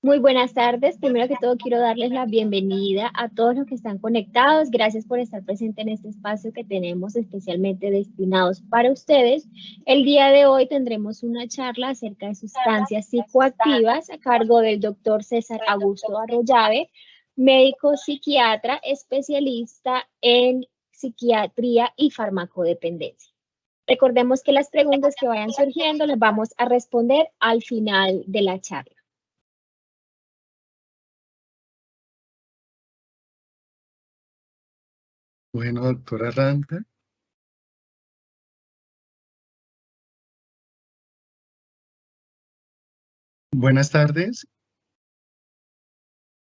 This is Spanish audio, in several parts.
Muy buenas tardes. Primero que todo, quiero darles la bienvenida a todos los que están conectados. Gracias por estar presente en este espacio que tenemos especialmente destinados para ustedes. El día de hoy tendremos una charla acerca de sustancias psicoactivas a cargo del doctor César Augusto Arroyave, médico psiquiatra especialista en psiquiatría y farmacodependencia. Recordemos que las preguntas que vayan surgiendo las vamos a responder al final de la charla. Bueno, doctora Randa. Buenas tardes.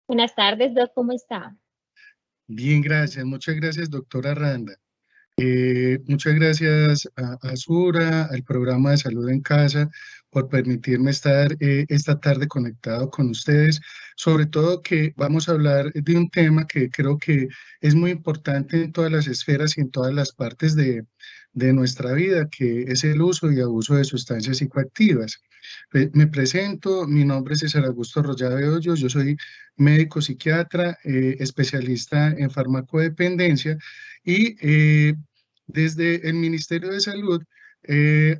Buenas tardes, Doc, ¿cómo está? Bien, gracias. Muchas gracias, doctora Randa. Muchas gracias a Sura, al programa de Salud en Casa, por permitirme estar esta tarde conectado con ustedes. Sobre todo que vamos a hablar de un tema que creo que es muy importante en todas las esferas y en todas las partes de nuestra vida, que es el uso y abuso de sustancias psicoactivas. Me presento, mi nombre es César Augusto Arroyave Hoyos, yo soy médico psiquiatra, especialista en farmacodependencia y desde el Ministerio de Salud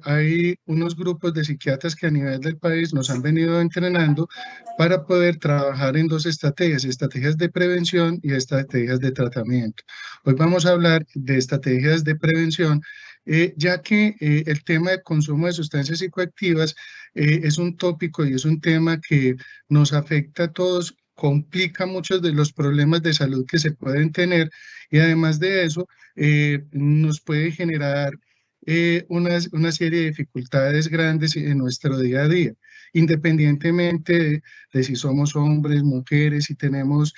hay unos grupos de psiquiatras que a nivel del país nos han venido entrenando para poder trabajar en dos estrategias, estrategias de prevención y estrategias de tratamiento. Hoy vamos a hablar de estrategias de prevención, ya que el tema de consumo de sustancias psicoactivas es un tópico y es un tema que nos afecta a todos, complica muchos de los problemas de salud que se pueden tener y además de eso nos puede generar una serie de dificultades grandes en nuestro día a día, independientemente de si somos hombres, mujeres, si tenemos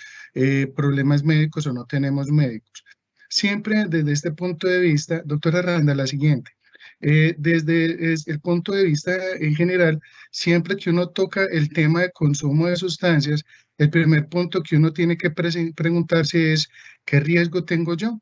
problemas médicos o no tenemos médicos. Siempre desde este punto de vista, doctora Randa, la siguiente. El punto de vista en general, siempre que uno toca el tema de consumo de sustancias, el primer punto que uno tiene que preguntarse es, ¿qué riesgo tengo yo?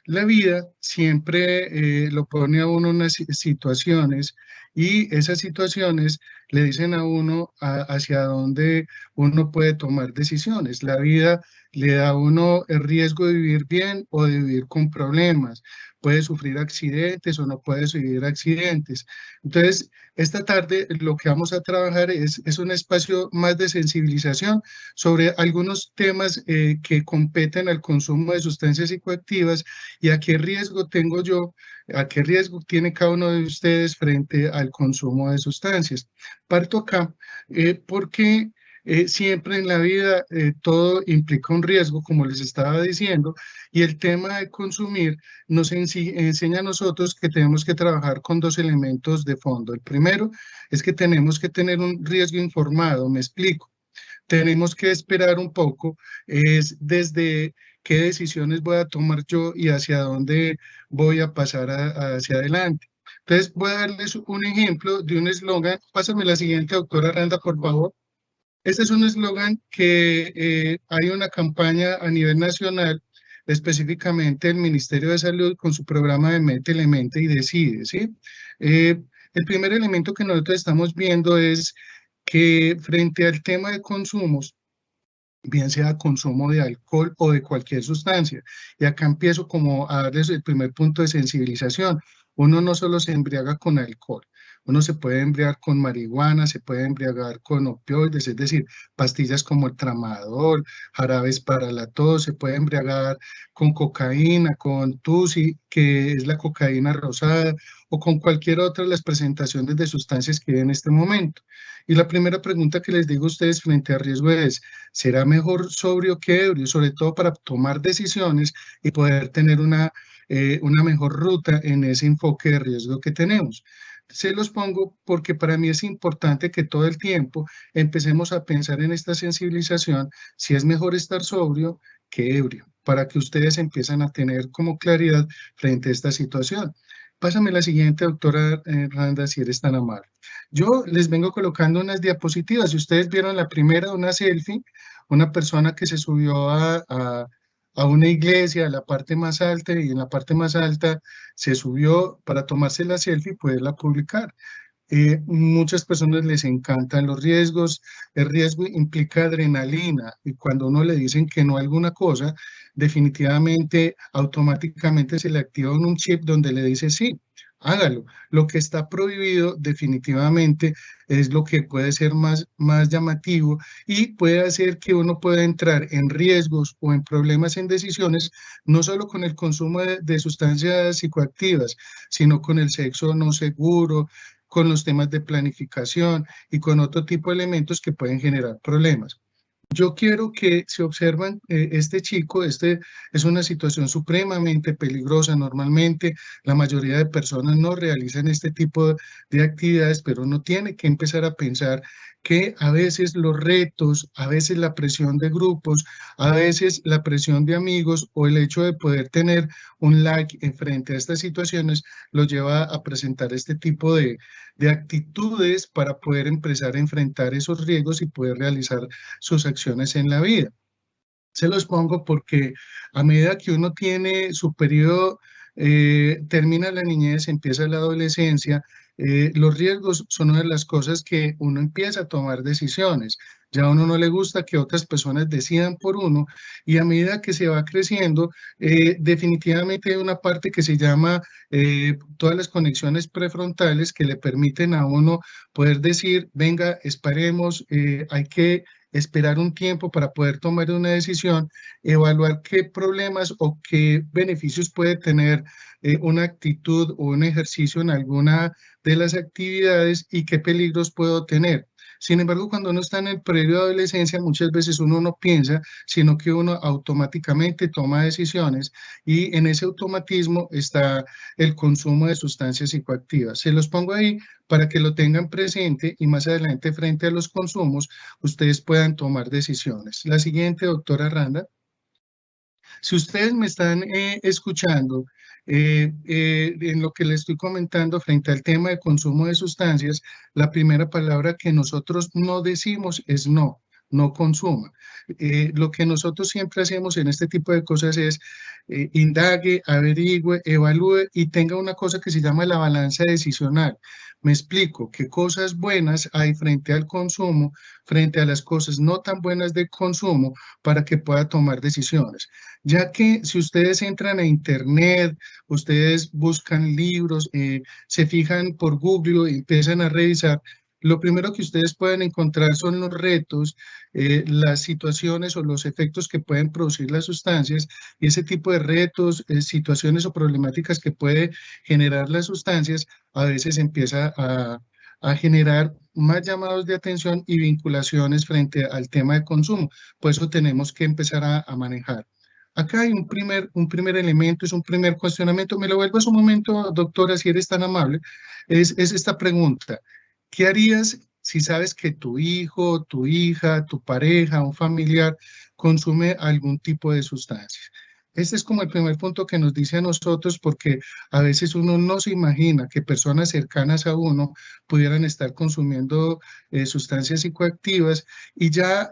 La vida siempre lo pone a uno en unas situaciones y esas situaciones le dicen a uno hacia dónde uno puede tomar decisiones. La vida le da a uno el riesgo de vivir bien o de vivir con problemas. Puede sufrir accidentes o no puede sufrir accidentes. Entonces, esta tarde lo que vamos a trabajar es un espacio más de sensibilización sobre algunos temas que competen al consumo de sustancias psicoactivas y a qué riesgo tengo yo, a qué riesgo tiene cada uno de ustedes frente al consumo de sustancias. Parto acá porque siempre en la vida todo implica un riesgo, como les estaba diciendo, y el tema de consumir nos enseña a nosotros que tenemos que trabajar con dos elementos de fondo. El primero es que tenemos que tener un riesgo informado, me explico. Tenemos que esperar un poco, es desde qué decisiones voy a tomar yo y hacia dónde voy a pasar hacia adelante. Entonces, voy a darles un ejemplo de un eslogan. Pásame la siguiente, doctora Aranda, por favor. Este es un eslogan que hay una campaña a nivel nacional, específicamente el Ministerio de Salud con su programa de Métele, Mente y Decide, ¿sí? Eh, el primer elemento que nosotros estamos viendo es que frente al tema de consumos, bien sea consumo de alcohol o de cualquier sustancia. Y acá empiezo como a darles el primer punto de sensibilización. Uno no solo se embriaga con alcohol, uno se puede embriagar con marihuana, se puede embriagar con opioides, es decir, pastillas como el tramadol, jarabes para la tos, se puede embriagar con cocaína, con tusi, que es la cocaína rosada, o con cualquier otra de las presentaciones de sustancias que hay en este momento. Y la primera pregunta que les digo a ustedes frente a riesgo es, será mejor sobrio que ebrio, sobre todo para tomar decisiones y poder tener una mejor ruta en ese enfoque de riesgo que tenemos. Se los pongo porque para mí es importante que todo el tiempo empecemos a pensar en esta sensibilización, si es mejor estar sobrio que ebrio, para que ustedes empiecen a tener como claridad frente a esta situación. Pásame la siguiente, doctora Randa, si eres tan amable. Yo les vengo colocando unas diapositivas. Si ustedes vieron la primera, una selfie, una persona que se subió a una iglesia, a la parte más alta, y en la parte más alta se subió para tomarse la selfie y poderla publicar. Muchas personas les encantan los riesgos. El riesgo implica adrenalina y cuando uno le dicen que no a alguna cosa, definitivamente, automáticamente se le activa un chip donde le dice sí, hágalo. Lo que está prohibido definitivamente es lo que puede ser más llamativo y puede hacer que uno pueda entrar en riesgos o en problemas en decisiones, no solo con el consumo de sustancias psicoactivas, sino con el sexo no seguro, con los temas de planificación y con otro tipo de elementos que pueden generar problemas. Yo quiero que se observan este chico, este es una situación supremamente peligrosa. Normalmente la mayoría de personas no realizan este tipo de actividades, pero uno tiene que empezar a pensar que a veces los retos, a veces la presión de grupos, a veces la presión de amigos o el hecho de poder tener un like en frente a estas situaciones los lleva a presentar este tipo de actitudes para poder empezar a enfrentar esos riesgos y poder realizar sus acciones en la vida. Se los pongo porque a medida que uno tiene su periodo, termina la niñez, empieza la adolescencia, los riesgos son una de las cosas que uno empieza a tomar decisiones. Ya a uno no le gusta que otras personas decidan por uno y a medida que se va creciendo, definitivamente hay una parte que se llama todas las conexiones prefrontales que le permiten a uno poder decir, venga, esperemos, hay que esperar un tiempo para poder tomar una decisión, evaluar qué problemas o qué beneficios puede tener una actitud o un ejercicio en alguna de las actividades y qué peligros puedo tener. Sin embargo, cuando uno está en el periodo de adolescencia, muchas veces uno no piensa, sino que uno automáticamente toma decisiones y en ese automatismo está el consumo de sustancias psicoactivas. Se los pongo ahí para que lo tengan presente y más adelante frente a los consumos ustedes puedan tomar decisiones. La siguiente, doctora Randa. Si ustedes me están escuchando en lo que les estoy comentando frente al tema de consumo de sustancias, la primera palabra que nosotros no decimos es no. No consuma. Lo que nosotros siempre hacemos en este tipo de cosas es indague, averigüe, evalúe y tenga una cosa que se llama la balanza decisional. Me explico, qué cosas buenas hay frente al consumo, frente a las cosas no tan buenas del consumo para que pueda tomar decisiones. Ya que si ustedes entran a internet, ustedes buscan libros, se fijan por Google y empiezan a revisar, lo primero que ustedes pueden encontrar son los retos, las situaciones o los efectos que pueden producir las sustancias y ese tipo de retos, situaciones o problemáticas que puede generar las sustancias, a veces empieza a generar más llamados de atención y vinculaciones frente al tema de consumo. Por eso tenemos que empezar a manejar. Acá hay un primer elemento, es un primer cuestionamiento. Me lo vuelvo a un momento, doctora, si eres tan amable. Es esta pregunta. ¿Qué harías si sabes que tu hijo, tu hija, tu pareja, un familiar consume algún tipo de sustancia? Este es como el primer punto que nos dice a nosotros porque a veces uno no se imagina que personas cercanas a uno pudieran estar consumiendo sustancias psicoactivas y ya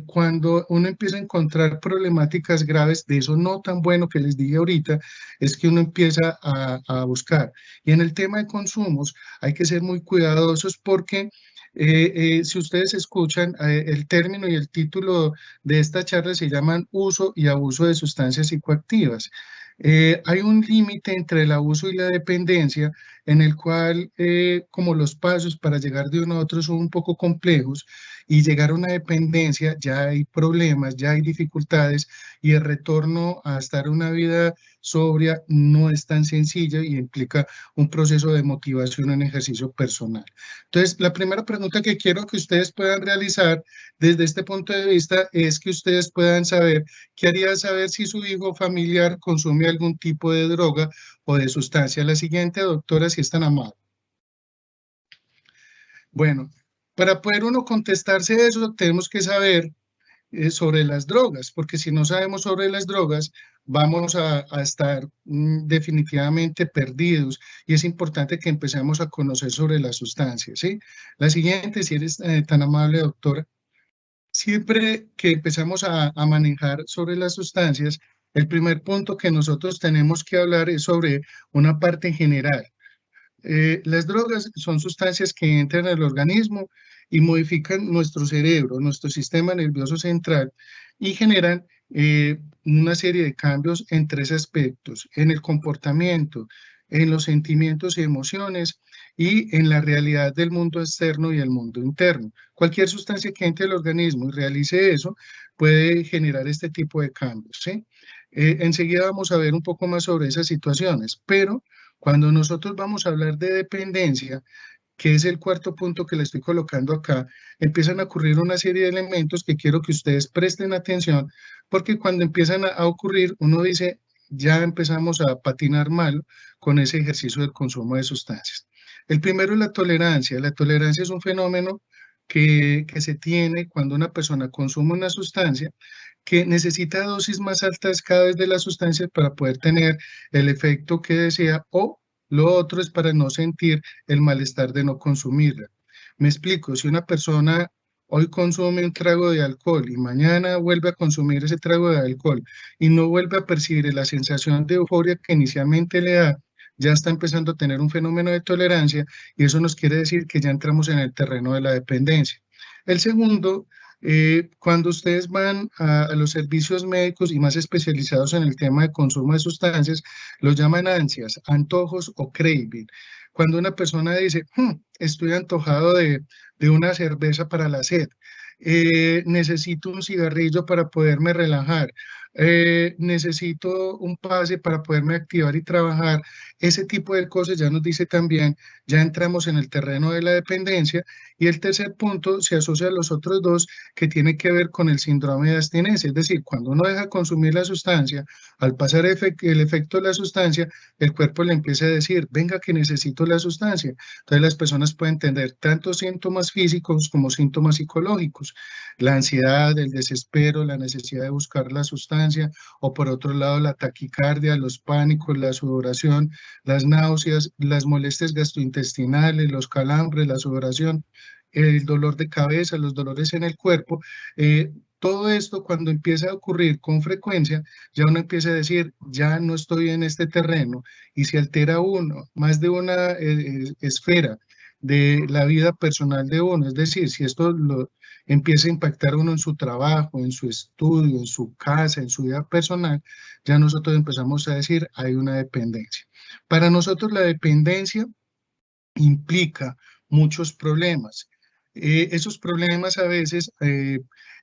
cuando uno empieza a encontrar problemáticas graves de eso no tan bueno que les dije ahorita, es que uno empieza a buscar. Y en el tema de consumos hay que ser muy cuidadosos porque si ustedes escuchan el término y el título de esta charla se llaman uso y abuso de sustancias psicoactivas. Hay un límite entre el abuso y la dependencia en el cual como los pasos para llegar de uno a otro son un poco complejos y llegar a una dependencia ya hay problemas, ya hay dificultades y el retorno a estar una vida sobria no es tan sencillo y implica un proceso de motivación en ejercicio personal. Entonces, la primera pregunta que quiero que ustedes puedan realizar desde este punto de vista es que ustedes puedan saber qué haría saber si su hijo familiar consume algún tipo de droga o de sustancia. La siguiente, doctora, si es tan amable. Bueno, para poder uno contestarse eso, tenemos que saber sobre las drogas, porque si no sabemos sobre las drogas, vamos a estar definitivamente perdidos y es importante que empecemos a conocer sobre las sustancias, ¿sí? La siguiente, si eres tan amable, doctora. Siempre que empezamos a manejar sobre las sustancias, el primer punto que nosotros tenemos que hablar es sobre una parte general. Las drogas son sustancias que entran al organismo y modifican nuestro cerebro, nuestro sistema nervioso central y generan una serie de cambios en tres aspectos: en el comportamiento, en los sentimientos y emociones y en la realidad del mundo externo y el mundo interno. Cualquier sustancia que entre al organismo y realice eso puede generar este tipo de cambios, ¿sí? Enseguida vamos a ver un poco más sobre esas situaciones, pero cuando nosotros vamos a hablar de dependencia, que es el cuarto punto que le estoy colocando acá, empiezan a ocurrir una serie de elementos que quiero que ustedes presten atención, porque cuando empiezan a ocurrir, uno dice, ya empezamos a patinar mal con ese ejercicio del consumo de sustancias. El primero es la tolerancia. La tolerancia es un fenómeno que se tiene cuando una persona consume una sustancia que necesita dosis más altas cada vez de las sustancias para poder tener el efecto que desea, o lo otro es para no sentir el malestar de no consumirla. Me explico, si una persona hoy consume un trago de alcohol y mañana vuelve a consumir ese trago de alcohol y no vuelve a percibir la sensación de euforia que inicialmente le da, ya está empezando a tener un fenómeno de tolerancia, y eso nos quiere decir que ya entramos en el terreno de la dependencia. El segundo, cuando ustedes van a los servicios médicos y más especializados en el tema de consumo de sustancias, los llaman ansias, antojos o craving. Cuando una persona dice, estoy antojado de una cerveza para la sed, necesito un cigarrillo para poderme relajar, necesito un pase para poderme activar y trabajar, ese tipo de cosas ya nos dice también, ya entramos en el terreno de la dependencia. Y el tercer punto se asocia a los otros dos, que tiene que ver con el síndrome de abstinencia, es decir, cuando uno deja consumir la sustancia, al pasar el efecto de la sustancia, el cuerpo le empieza a decir, venga que necesito la sustancia. Entonces las personas pueden tener tanto síntomas físicos como síntomas psicológicos: la ansiedad, el desespero, la necesidad de buscar la sustancia, o por otro lado la taquicardia, los pánicos, la sudoración, las náuseas, las molestias gastrointestinales, los calambres, la sudoración, el dolor de cabeza, los dolores en el cuerpo. Todo esto, cuando empieza a ocurrir con frecuencia, ya uno empieza a decir, ya no estoy en este terreno, y se altera uno, más de una esfera de la vida personal de uno. Es decir, si esto lo empieza a impactar uno en su trabajo, en su estudio, en su casa, en su vida personal, ya nosotros empezamos a decir, hay una dependencia. Para nosotros la dependencia implica muchos problemas. Esos problemas a veces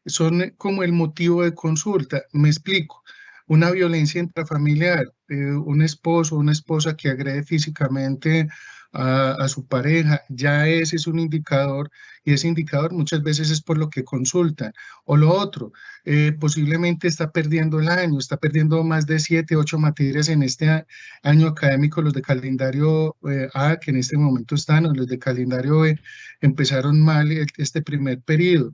son como el motivo de consulta. Me explico. Una violencia intrafamiliar, un esposo o una esposa que agrede físicamente a su pareja, ya ese es un indicador, y ese indicador muchas veces es por lo que consultan. O lo otro, posiblemente está perdiendo el año, está perdiendo más de 7, 8 materias en este año académico, los de calendario A, que en este momento están, o los de calendario B, empezaron mal este primer periodo.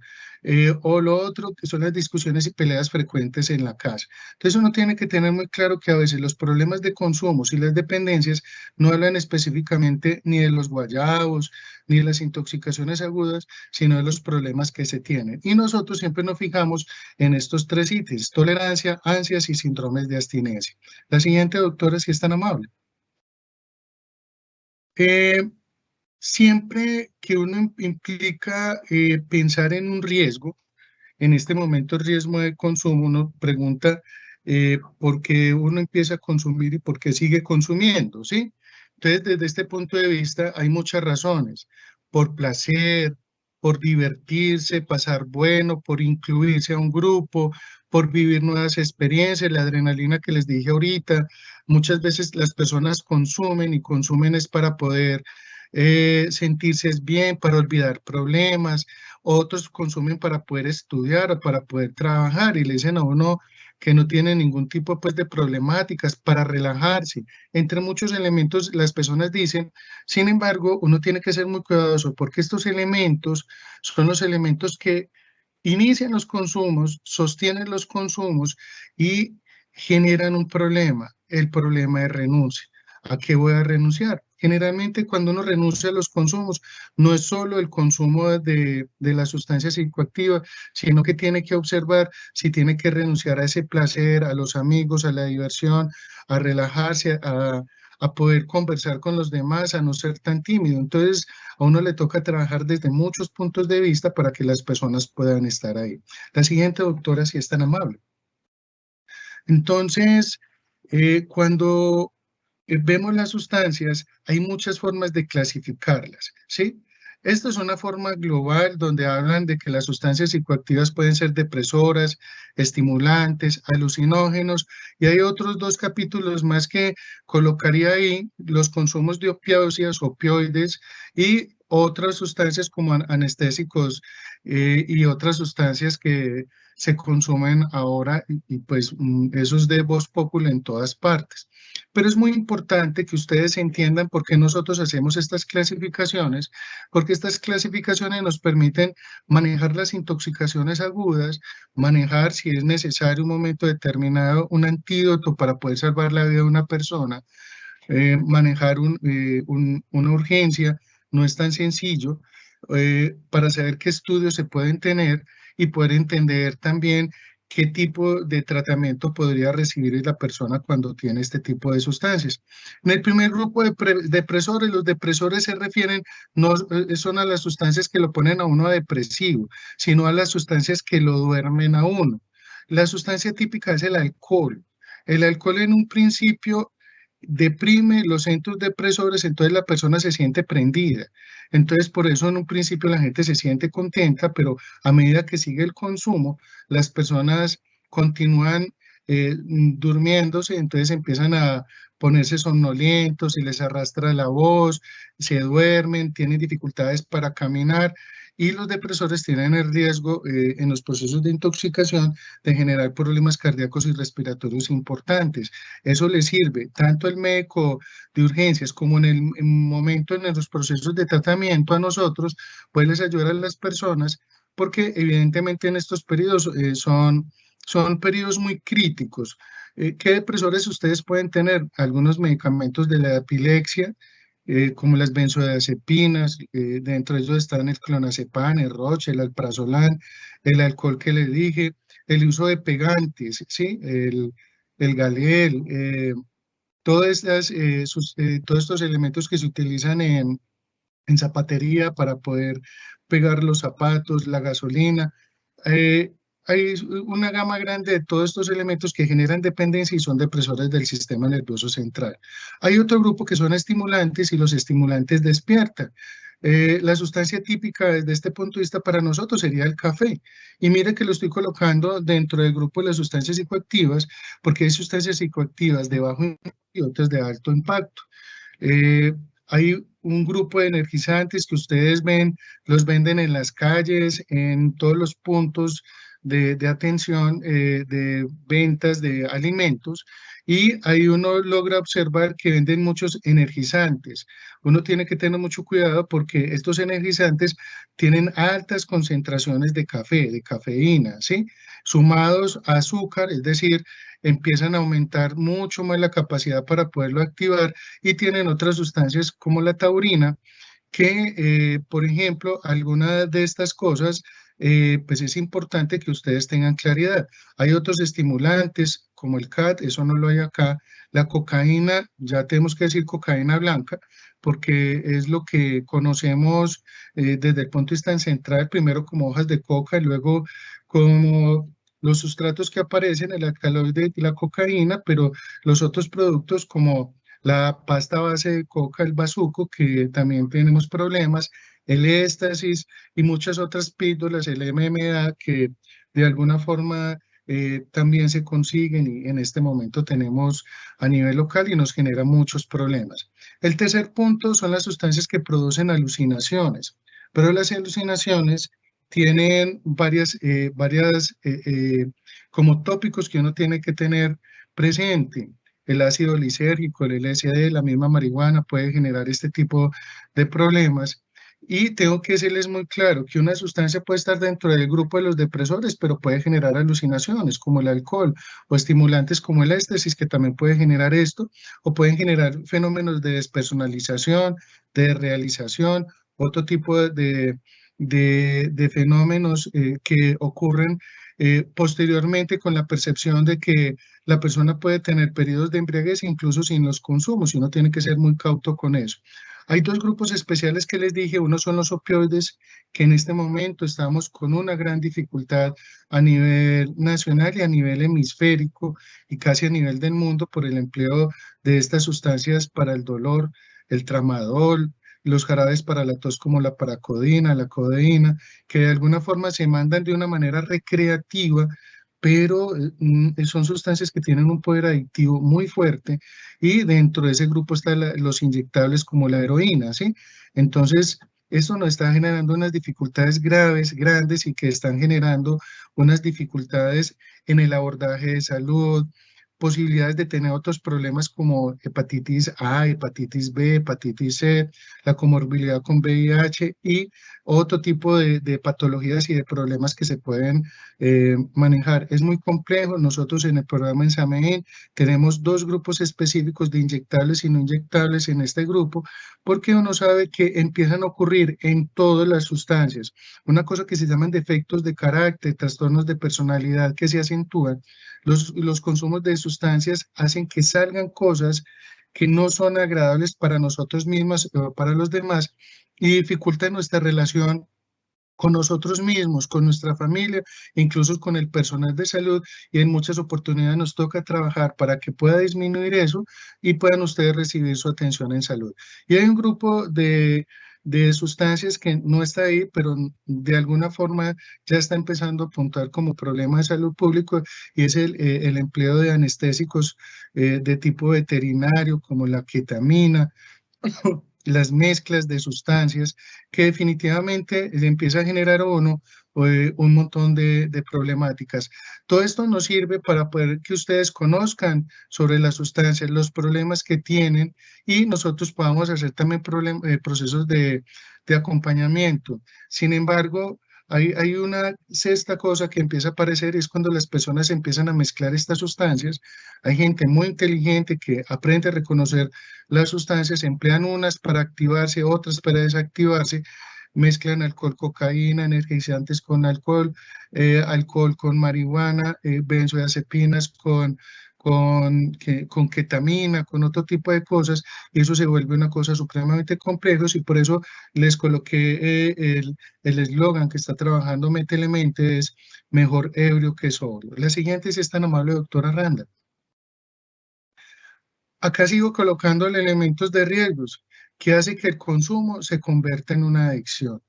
O lo otro, que son las discusiones y peleas frecuentes en la casa. Entonces uno tiene que tener muy claro que a veces los problemas de consumo y las dependencias no hablan específicamente ni de los guayabos, ni de las intoxicaciones agudas, sino de los problemas que se tienen. Y nosotros siempre nos fijamos en estos tres ítems: tolerancia, ansias y síndromes de abstinencia. La siguiente, doctora, si es tan amable. Siempre que uno implica pensar en un riesgo, en este momento el riesgo de consumo, uno pregunta por qué uno empieza a consumir y por qué sigue consumiendo, ¿sí? Entonces, desde este punto de vista hay muchas razones: por placer, por divertirse, pasar bueno, por incluirse a un grupo, por vivir nuevas experiencias, la adrenalina que les dije ahorita. Muchas veces las personas consumen y consumen es para poder sentirse bien, para olvidar problemas. Otros consumen para poder estudiar o para poder trabajar, y le dicen a uno que no tiene ningún tipo pues de problemáticas, para relajarse. Entre muchos elementos las personas dicen. Sin embargo, uno tiene que ser muy cuidadoso, porque estos elementos son los elementos que inician los consumos, sostienen los consumos y generan un problema: el problema de renuncia. ¿A qué voy a renunciar? Generalmente cuando uno renuncia a los consumos, no es solo el consumo de la sustancia psicoactiva, sino que tiene que observar si tiene que renunciar a ese placer, a los amigos, a la diversión, a relajarse, a poder conversar con los demás, a no ser tan tímido. Entonces, a uno le toca trabajar desde muchos puntos de vista para que las personas puedan estar ahí. La siguiente, doctora, si es tan amable. Entonces, cuando vemos las sustancias, hay muchas formas de clasificarlas, ¿sí? Esta es una forma global donde hablan de que las sustancias psicoactivas pueden ser depresoras, estimulantes, alucinógenos, y hay otros dos capítulos más que colocaría ahí, los consumos de opiáceas, opioides y otras sustancias como anestésicos y otras sustancias que se consumen ahora y pues eso es de voz popular en todas partes. Pero es muy importante que ustedes entiendan por qué nosotros hacemos estas clasificaciones, porque estas clasificaciones nos permiten manejar las intoxicaciones agudas, manejar si es necesario un momento determinado un antídoto para poder salvar la vida de una persona, manejar una urgencia no es tan sencillo, para saber qué estudios se pueden tener y poder entender también qué tipo de tratamiento podría recibir la persona cuando tiene este tipo de sustancias. En el primer grupo de depresores, los depresores se refieren, no son a las sustancias que lo ponen a uno depresivo, sino a las sustancias que lo duermen a uno. La sustancia típica es el alcohol. El alcohol en un principio deprime los centros depresores, entonces la persona se siente prendida. Entonces, por eso en un principio la gente se siente contenta, pero a medida que sigue el consumo, las personas continúan durmiéndose, entonces empiezan a ponerse somnolentos, se les arrastra la voz, se duermen, tienen dificultades para caminar. Y los depresores tienen el riesgo en los procesos de intoxicación de generar problemas cardíacos y respiratorios importantes. Eso le sirve tanto al médico de urgencias como en el momento en los procesos de tratamiento a nosotros, pues les ayuda a las personas porque evidentemente en estos periodos son periodos muy críticos. ¿Qué depresores ustedes pueden tener? Algunos medicamentos de la epilepsia, como las benzodiazepinas, dentro de ellos están el clonazepam, el roche, el alprazolam, el alcohol que le dije, el uso de pegantes, ¿sí? El galel, todos estos elementos que se utilizan en zapatería para poder pegar los zapatos, la gasolina. eh, Hay una gama grande de todos estos elementos que generan dependencia y son depresores del sistema nervioso central. Hay otro grupo que son estimulantes y los estimulantes despiertan. La sustancia típica desde este punto de vista para nosotros sería el café. Y mire que lo estoy colocando dentro del grupo de las sustancias psicoactivas porque hay sustancias psicoactivas de bajo impacto y otras de alto impacto. Eh, Hay un grupo de energizantes que ustedes ven, los venden en las calles, en todos los puntos de atención, de ventas de alimentos, y ahí uno logra observar que venden muchos energizantes. Uno tiene que tener mucho cuidado porque estos energizantes tienen altas concentraciones de café, de cafeína, ¿sí? Sumados a azúcar, es decir, empiezan a aumentar mucho más la capacidad para poderlo activar y tienen otras sustancias como la taurina, que, por ejemplo, algunas de estas cosas, pues es importante que ustedes tengan claridad. Hay otros estimulantes como el CAT, eso no lo hay acá. La cocaína, ya tenemos que decir cocaína blanca, porque es lo que conocemos desde el punto de vista central, primero como hojas de coca y luego como los sustratos que aparecen, el alcaloide y la cocaína, pero los otros productos como la pasta base de coca, el bazuco, que también tenemos problemas, el éxtasis y muchas otras píldoras, el MMA, que de alguna forma también se consiguen y en este momento tenemos a nivel local y nos genera muchos problemas. El tercer punto son las sustancias que producen alucinaciones, pero las alucinaciones tienen como tópicos que uno tiene que tener presente. El ácido lisérgico, el LSD, la misma marihuana puede generar este tipo de problemas. Y tengo que decirles muy claro que una sustancia puede estar dentro del grupo de los depresores, pero puede generar alucinaciones como el alcohol o estimulantes como el éxtasis, que también puede generar esto, o pueden generar fenómenos de despersonalización, de realización, otro tipo de fenómenos que ocurren posteriormente con la percepción de que la persona puede tener periodos de embriaguez incluso sin los consumos y uno tiene que ser muy cauto con eso. Hay dos grupos especiales que les dije, uno son los opioides, que en este momento estamos con una gran dificultad a nivel nacional y a nivel hemisférico y casi a nivel del mundo por el empleo de estas sustancias para el dolor, el tramadol, los jarabes para la tos como la paracodina, la codeína, que de alguna forma se mandan de una manera recreativa, pero son sustancias que tienen un poder adictivo muy fuerte y dentro de ese grupo están los inyectables como la heroína, ¿sí? Entonces, eso nos está generando unas dificultades graves, grandes y que están generando unas dificultades en el abordaje de salud, posibilidades de tener otros problemas como hepatitis A, hepatitis B, hepatitis C, la comorbilidad con VIH y otro tipo de patologías y de problemas que se pueden manejar. Es muy complejo. Nosotros en el programa en SAMEIN tenemos dos grupos específicos de inyectables y no inyectables en este grupo, porque uno sabe que empiezan a ocurrir en todas las sustancias. Una cosa que se llaman defectos de carácter, trastornos de personalidad que se acentúan. Los consumos de sustancias hacen que salgan cosas que no son agradables para nosotros mismos o para los demás y dificultan nuestra relación con nosotros mismos, con nuestra familia, incluso con el personal de salud, y en muchas oportunidades nos toca trabajar para que pueda disminuir eso y puedan ustedes recibir su atención en salud. Y hay un grupo de sustancias que no está ahí, pero de alguna forma ya está empezando a apuntar como problema de salud público, y es el empleo de anestésicos de tipo veterinario, como la ketamina, las mezclas de sustancias que definitivamente le empieza a generar a uno un montón de problemáticas. Todo esto nos sirve para poder que ustedes conozcan sobre las sustancias, los problemas que tienen y nosotros podamos hacer también procesos de acompañamiento. Sin embargo, hay una sexta cosa que empieza a aparecer, es cuando las personas empiezan a mezclar estas sustancias. Hay gente muy inteligente que aprende a reconocer las sustancias, emplean unas para activarse, otras para desactivarse, mezclan alcohol, cocaína, energizantes con alcohol, alcohol con marihuana, benzodiazepinas con ketamina, con otro tipo de cosas, y eso se vuelve una cosa supremamente compleja, y por eso les coloqué el eslogan que está trabajando Metelemente es mejor ebrio que sobrio. La siguiente, si es tan amable, doctora Randa. Acá sigo colocándole elementos de riesgos que hace que el consumo se convierta en una adicción.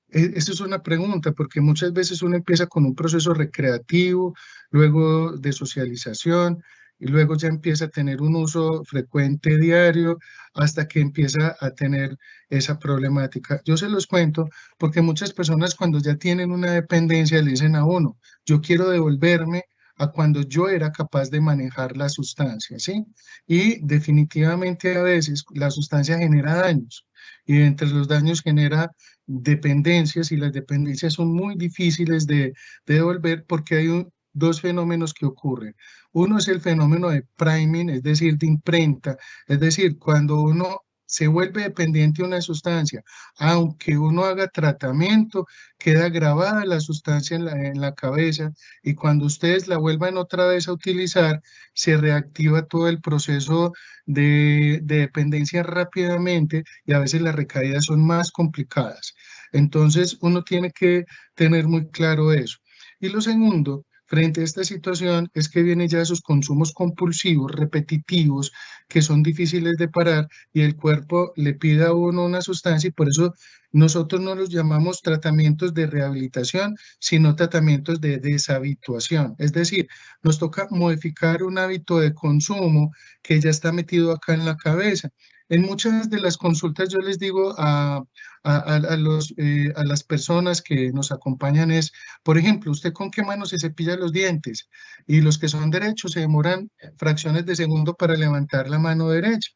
Esa es una pregunta, porque muchas veces uno empieza con un proceso recreativo, luego de socialización, y luego ya empieza a tener un uso frecuente diario hasta que empieza a tener esa problemática. Yo se los cuento porque muchas personas cuando ya tienen una dependencia le dicen a uno, yo quiero devolverme a cuando yo era capaz de manejar la sustancia, ¿sí? Y definitivamente a veces la sustancia genera daños y entre los daños genera dependencias y las dependencias son muy difíciles de devolver porque hay dos fenómenos que ocurren. Uno es el fenómeno de priming, es decir, de imprenta, es decir, cuando uno se vuelve dependiente de una sustancia, aunque uno haga tratamiento, queda grabada la sustancia en la cabeza y cuando ustedes la vuelvan otra vez a utilizar, se reactiva todo el proceso de dependencia rápidamente y a veces las recaídas son más complicadas. Entonces, uno tiene que tener muy claro eso. Y lo segundo, frente a esta situación, es que vienen ya esos consumos compulsivos, repetitivos, que son difíciles de parar y el cuerpo le pide a uno una sustancia y por eso nosotros no los llamamos tratamientos de rehabilitación, sino tratamientos de deshabituación. Es decir, nos toca modificar un hábito de consumo que ya está metido acá en la cabeza. En muchas de las consultas yo les digo a las personas que nos acompañan es, por ejemplo, ¿usted con qué mano se cepilla los dientes? Y los que son derechos se demoran fracciones de segundo para levantar la mano derecha.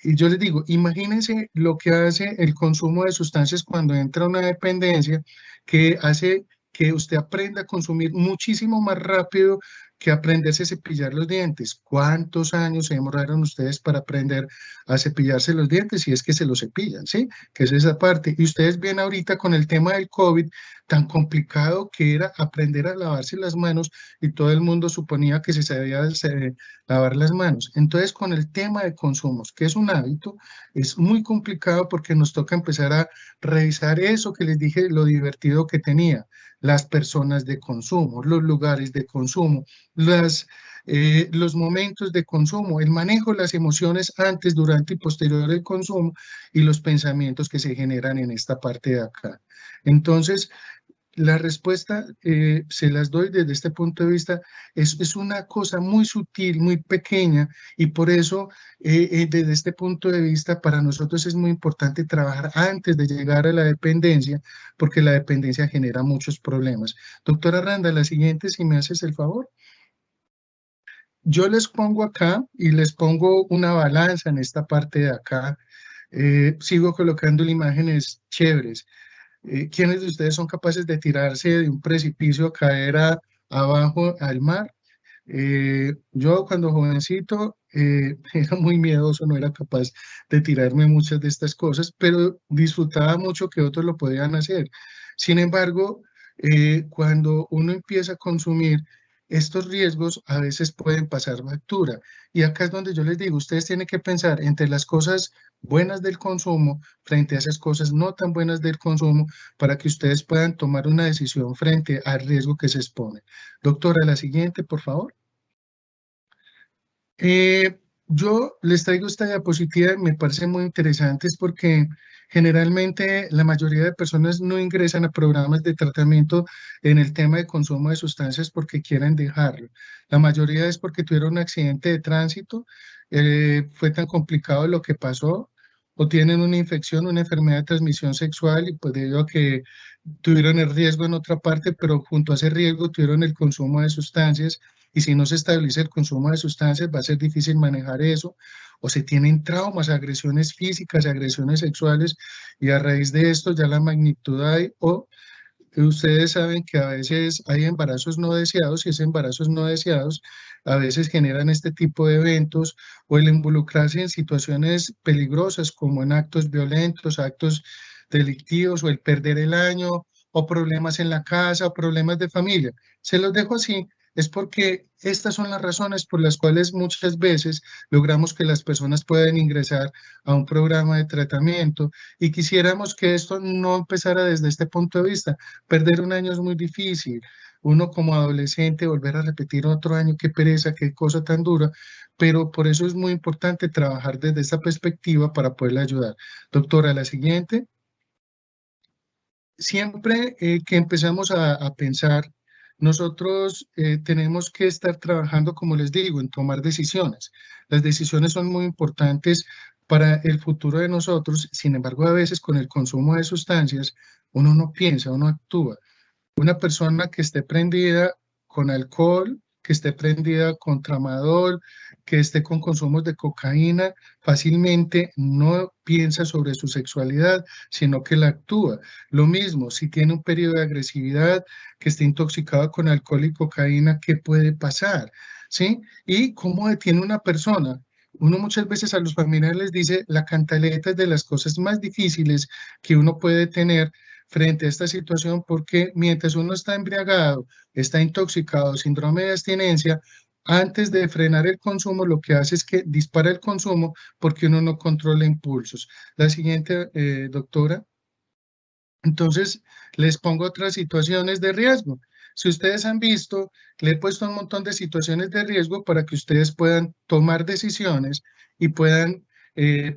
Y yo les digo, imagínense lo que hace el consumo de sustancias cuando entra una dependencia que hace que usted aprenda a consumir muchísimo más rápido que aprenderse a cepillar los dientes. ¿Cuántos años se demoraron ustedes para aprender a cepillarse los dientes? Si es que se los cepillan, ¿sí? Que es esa parte. Y ustedes ven ahorita con el tema del COVID, tan complicado que era aprender a lavarse las manos y todo el mundo suponía que se sabía lavar las manos. Entonces, con el tema de consumos, que es un hábito, es muy complicado porque nos toca empezar a revisar eso que les dije, lo divertido que tenía, las personas de consumo, los lugares de consumo, los momentos de consumo, el manejo de las emociones antes, durante y posterior del consumo y los pensamientos que se generan en esta parte de acá. Entonces, la respuesta se las doy desde este punto de vista, es una cosa muy sutil, muy pequeña, y por eso desde este punto de vista para nosotros es muy importante trabajar antes de llegar a la dependencia, porque la dependencia genera muchos problemas. Doctora Randa, la siguiente, si me haces el favor. Yo les pongo acá y les pongo una balanza en esta parte de acá. Sigo colocando imágenes chéveres. ¿Quiénes de ustedes son capaces de tirarse de un precipicio a caer abajo al mar? Yo cuando jovencito era muy miedoso, no era capaz de tirarme muchas de estas cosas, pero disfrutaba mucho que otros lo podían hacer. Sin embargo, cuando uno empieza a consumir, estos riesgos a veces pueden pasar factura. Y acá es donde yo les digo, ustedes tienen que pensar entre las cosas buenas del consumo frente a esas cosas no tan buenas del consumo para que ustedes puedan tomar una decisión frente al riesgo que se expone. Doctora, la siguiente, por favor. Yo les traigo esta diapositiva, me parece muy interesante, es porque generalmente la mayoría de personas no ingresan a programas de tratamiento en el tema de consumo de sustancias porque quieren dejarlo. La mayoría es porque tuvieron un accidente de tránsito, fue tan complicado lo que pasó, o tienen una infección, una enfermedad de transmisión sexual y pues debido a que tuvieron el riesgo en otra parte, pero junto a ese riesgo tuvieron el consumo de sustancias y si no se estabiliza el consumo de sustancias va a ser difícil manejar eso, o se tienen traumas, agresiones físicas, agresiones sexuales, y a raíz de esto ya la magnitud hay, o ustedes saben que a veces hay embarazos no deseados y esos embarazos no deseados a veces generan este tipo de eventos o el involucrarse en situaciones peligrosas como en actos violentos, actos delictivos o el perder el año o problemas en la casa o problemas de familia. Se los dejo así, es porque estas son las razones por las cuales muchas veces logramos que las personas puedan ingresar a un programa de tratamiento y quisiéramos que esto no empezara desde este punto de vista. Perder un año es muy difícil. Uno como adolescente volver a repetir otro año, qué pereza, qué cosa tan dura, pero por eso es muy importante trabajar desde esa perspectiva para poderle ayudar. Doctora, la siguiente. Siempre que empezamos a pensar, nosotros tenemos que estar trabajando, como les digo, en tomar decisiones. Las decisiones son muy importantes para el futuro de nosotros, sin embargo, a veces con el consumo de sustancias, uno no piensa, uno actúa. Una persona que esté prendida con alcohol, que esté prendida con tramadol, que esté con consumos de cocaína, fácilmente no piensa sobre su sexualidad, sino que la actúa. Lo mismo, si tiene un periodo de agresividad, que esté intoxicado con alcohol y cocaína, ¿qué puede pasar? ¿Sí? ¿Y cómo detiene una persona? Uno muchas veces a los familiares les dice, la cantaleta es de las cosas más difíciles que uno puede tener frente a esta situación porque mientras uno está embriagado, está intoxicado, síndrome de abstinencia, antes de frenar el consumo, lo que hace es que dispara el consumo porque uno no controla impulsos. La siguiente, doctora. Entonces, les pongo otras situaciones de riesgo. Si ustedes han visto, le he puesto un montón de situaciones de riesgo para que ustedes puedan tomar decisiones y puedan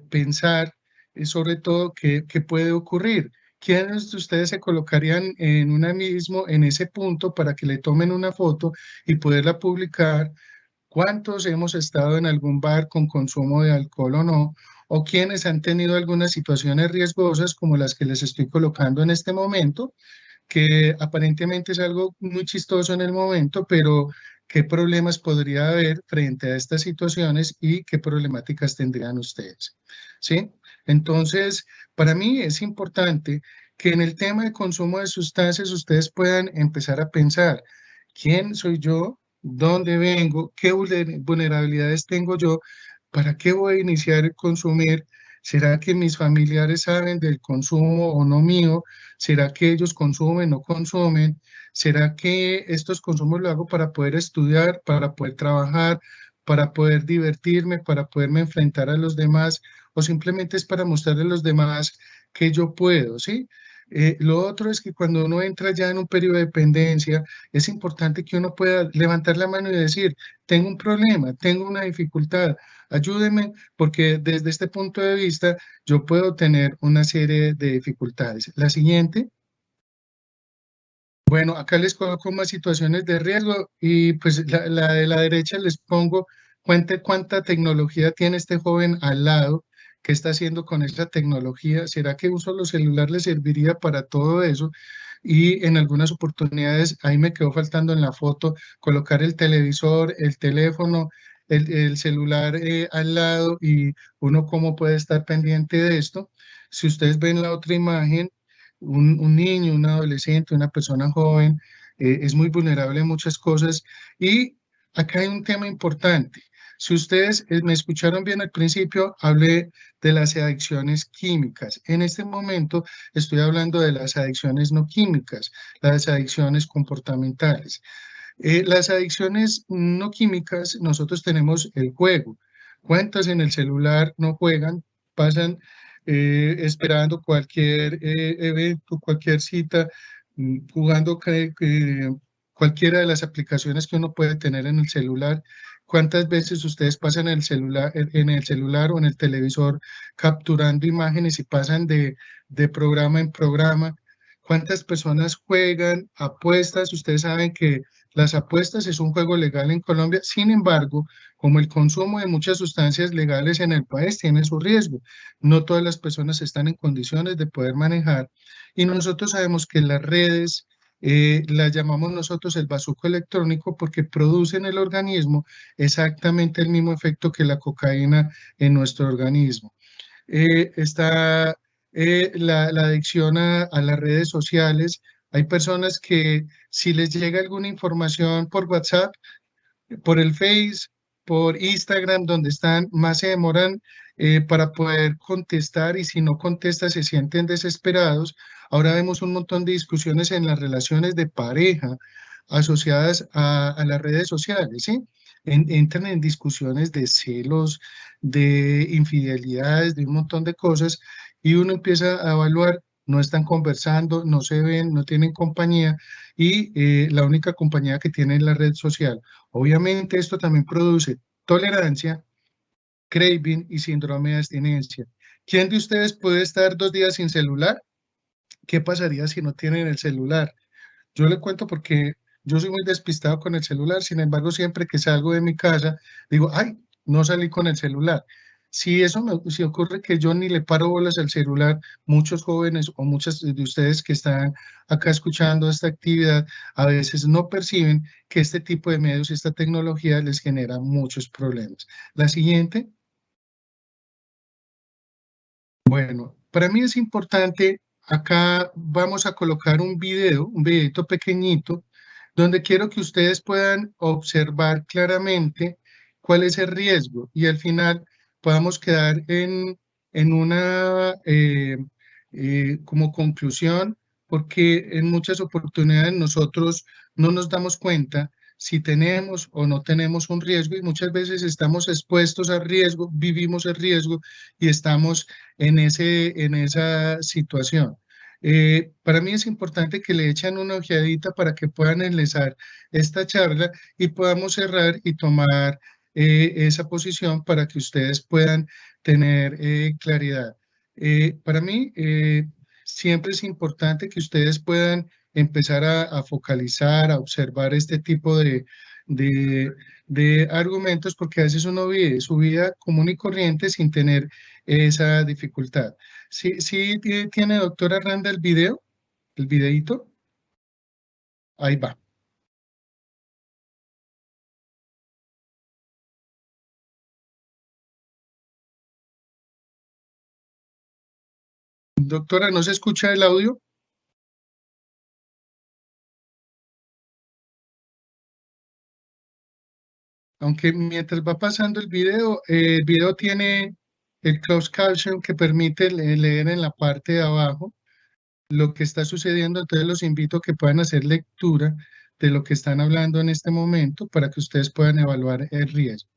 pensar sobre todo qué puede ocurrir. ¿Quiénes de ustedes se colocarían en una mismo, en ese punto para que le tomen una foto y poderla publicar? ¿Cuántos hemos estado en algún bar con consumo de alcohol o no? ¿O quienes han tenido algunas situaciones riesgosas como las que les estoy colocando en este momento, que aparentemente es algo muy chistoso en el momento, pero qué problemas podría haber frente a estas situaciones y qué problemáticas tendrían ustedes? ¿Sí? Entonces, para mí es importante que en el tema de consumo de sustancias ustedes puedan empezar a pensar, ¿quién soy yo? dónde vengo, qué vulnerabilidades tengo yo, para qué voy a iniciar a consumir. ¿Será que mis familiares saben del consumo o no mío? ¿Será que ellos consumen o consumen? ¿Será que estos consumos lo hago para poder estudiar, para poder trabajar, para poder divertirme, para poderme enfrentar a los demás? ¿O simplemente es para mostrarle a los demás que yo puedo, ¿sí? Lo otro es que cuando uno entra ya en un periodo de dependencia, es importante que uno pueda levantar la mano y decir, tengo un problema, tengo una dificultad, ayúdeme, porque desde este punto de vista yo puedo tener una serie de dificultades. La siguiente, bueno, acá les coloco más situaciones de riesgo y pues la de la derecha les pongo, cuente cuánta tecnología tiene este joven al lado, qué está haciendo con esa tecnología, ¿será que un solo celular le serviría para todo eso? Y en algunas oportunidades, ahí me quedó faltando en la foto, colocar el televisor, el teléfono, el celular al lado y uno cómo puede estar pendiente de esto. Si ustedes ven la otra imagen, un niño, un adolescente, una persona joven, es muy vulnerable a muchas cosas. Y acá hay un tema importante. Si ustedes me escucharon bien al principio, hablé de las adicciones químicas. En este momento estoy hablando de las adicciones no químicas, las adicciones comportamentales. Las adicciones no químicas, nosotros tenemos el juego. ¿Cuántas en el celular no juegan? Pasan esperando cualquier evento, cualquier cita, jugando cualquiera de las aplicaciones que uno puede tener en el celular. ¿Cuántas veces ustedes pasan el celular, en el celular o en el televisor capturando imágenes y pasan de programa en programa? ¿Cuántas personas juegan apuestas? Ustedes saben que las apuestas es un juego legal en Colombia. Sin embargo, como el consumo de muchas sustancias legales en el país tiene su riesgo, no todas las personas están en condiciones de poder manejar. Y nosotros sabemos que las redes, las llamamos nosotros el bazuco electrónico porque producen en el organismo exactamente el mismo efecto que la cocaína en nuestro organismo. Está la adicción a las redes sociales. Hay personas que si les llega alguna información por WhatsApp, por el Face, por Instagram, donde están, más se demoran para poder contestar y si no contesta se sienten desesperados. Ahora vemos un montón de discusiones en las relaciones de pareja asociadas a las redes sociales, ¿sí? Entran en discusiones de celos, de infidelidades, de un montón de cosas y uno empieza a evaluar, no están conversando, no se ven, no tienen compañía y la única compañía que tiene es la red social. Obviamente esto también produce tolerancia, craving y síndrome de abstinencia. ¿Quién de ustedes puede estar 2 días sin celular? ¿Qué pasaría si no tienen el celular? Yo le cuento porque yo soy muy despistado con el celular, sin embargo, siempre que salgo de mi casa, digo, ay, no salí con el celular. Si ocurre que yo ni le paro bolas al celular, muchos jóvenes o muchas de ustedes que están acá escuchando esta actividad, a veces no perciben que este tipo de medios y esta tecnología les genera muchos problemas. La siguiente, bueno, para mí es importante, acá vamos a colocar un videito pequeñito, donde quiero que ustedes puedan observar claramente cuál es el riesgo y al final podamos quedar en una como conclusión, porque en muchas oportunidades nosotros no nos damos cuenta si tenemos o no tenemos un riesgo y muchas veces estamos expuestos al riesgo, vivimos el riesgo y estamos en esa situación. Para mí es importante que le echen una ojeadita para que puedan enlazar esta charla y podamos cerrar y tomar esa posición para que ustedes puedan tener claridad. Para mí siempre es importante que ustedes puedan empezar a focalizar, a observar este tipo de, de argumentos, porque a veces uno vive su vida común y corriente sin tener esa dificultad. Sí, sí tiene doctora Randa el video, el videíto. Ahí va. Doctora, ¿no se escucha el audio? aunque mientras va pasando el video tiene el closed caption que permite leer en la parte de abajo lo que está sucediendo. Entonces los invito a que puedan hacer lectura de lo que están hablando en este momento para que ustedes puedan evaluar el riesgo.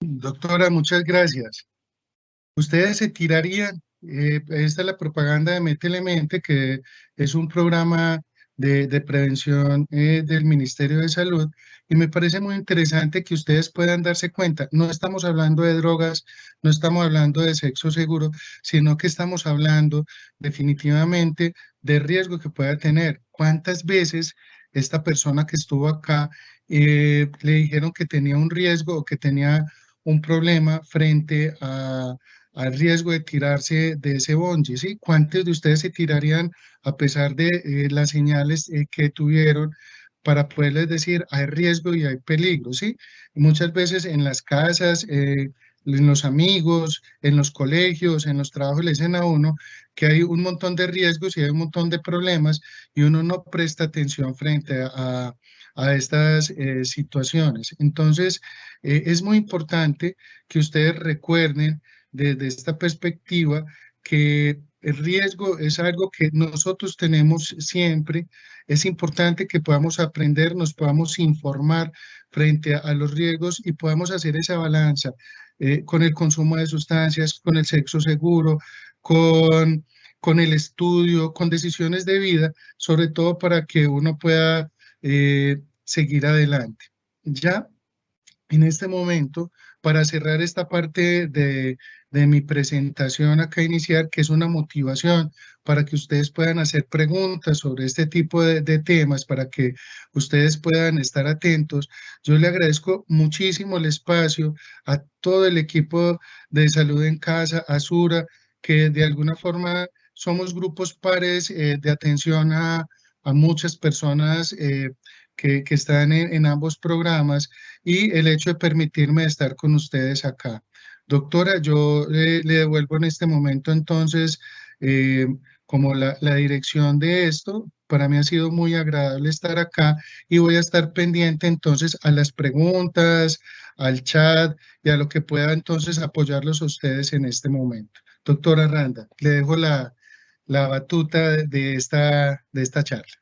Doctora, muchas gracias. Ustedes se tirarían, esta es la propaganda de Métele Mente, que es un programa de prevención del Ministerio de Salud, y me parece muy interesante que ustedes puedan darse cuenta. No estamos hablando de drogas, no estamos hablando de sexo seguro, sino que estamos hablando definitivamente de riesgo que pueda tener. ¿Cuántas veces esta persona que estuvo acá le dijeron que tenía un riesgo o que tenía un problema frente al riesgo de tirarse de ese bungee, ¿sí? ¿Cuántos de ustedes se tirarían a pesar de las señales que tuvieron para poderles decir hay riesgo y hay peligro, ¿sí? Muchas veces en las casas, en los amigos, en los colegios, en los trabajos le dicen a uno que hay un montón de riesgos y hay un montón de problemas y uno no presta atención frente a estas situaciones. Entonces, es muy importante que ustedes recuerden desde esta perspectiva que el riesgo es algo que nosotros tenemos siempre. Es importante que podamos aprender, nos podamos informar frente a los riesgos y podamos hacer esa balanza con el consumo de sustancias, con el sexo seguro, con el estudio, con decisiones de vida, sobre todo para que uno pueda seguir adelante. Ya en este momento, para cerrar esta parte de mi presentación acá inicial, que es una motivación para que ustedes puedan hacer preguntas sobre este tipo de temas, para que ustedes puedan estar atentos, yo le agradezco muchísimo el espacio a todo el equipo de Salud en Casa, a Sura, que de alguna forma somos grupos pares de atención a muchas personas que están en ambos programas, y el hecho de permitirme estar con ustedes acá. Doctora, yo le devuelvo en este momento entonces eh, como la dirección de esto. Para mí ha sido muy agradable estar acá y voy a estar pendiente entonces a las preguntas, al chat y a lo que pueda entonces apoyarlos a ustedes en este momento. Doctora Randa, le dejo la batuta de esta charla.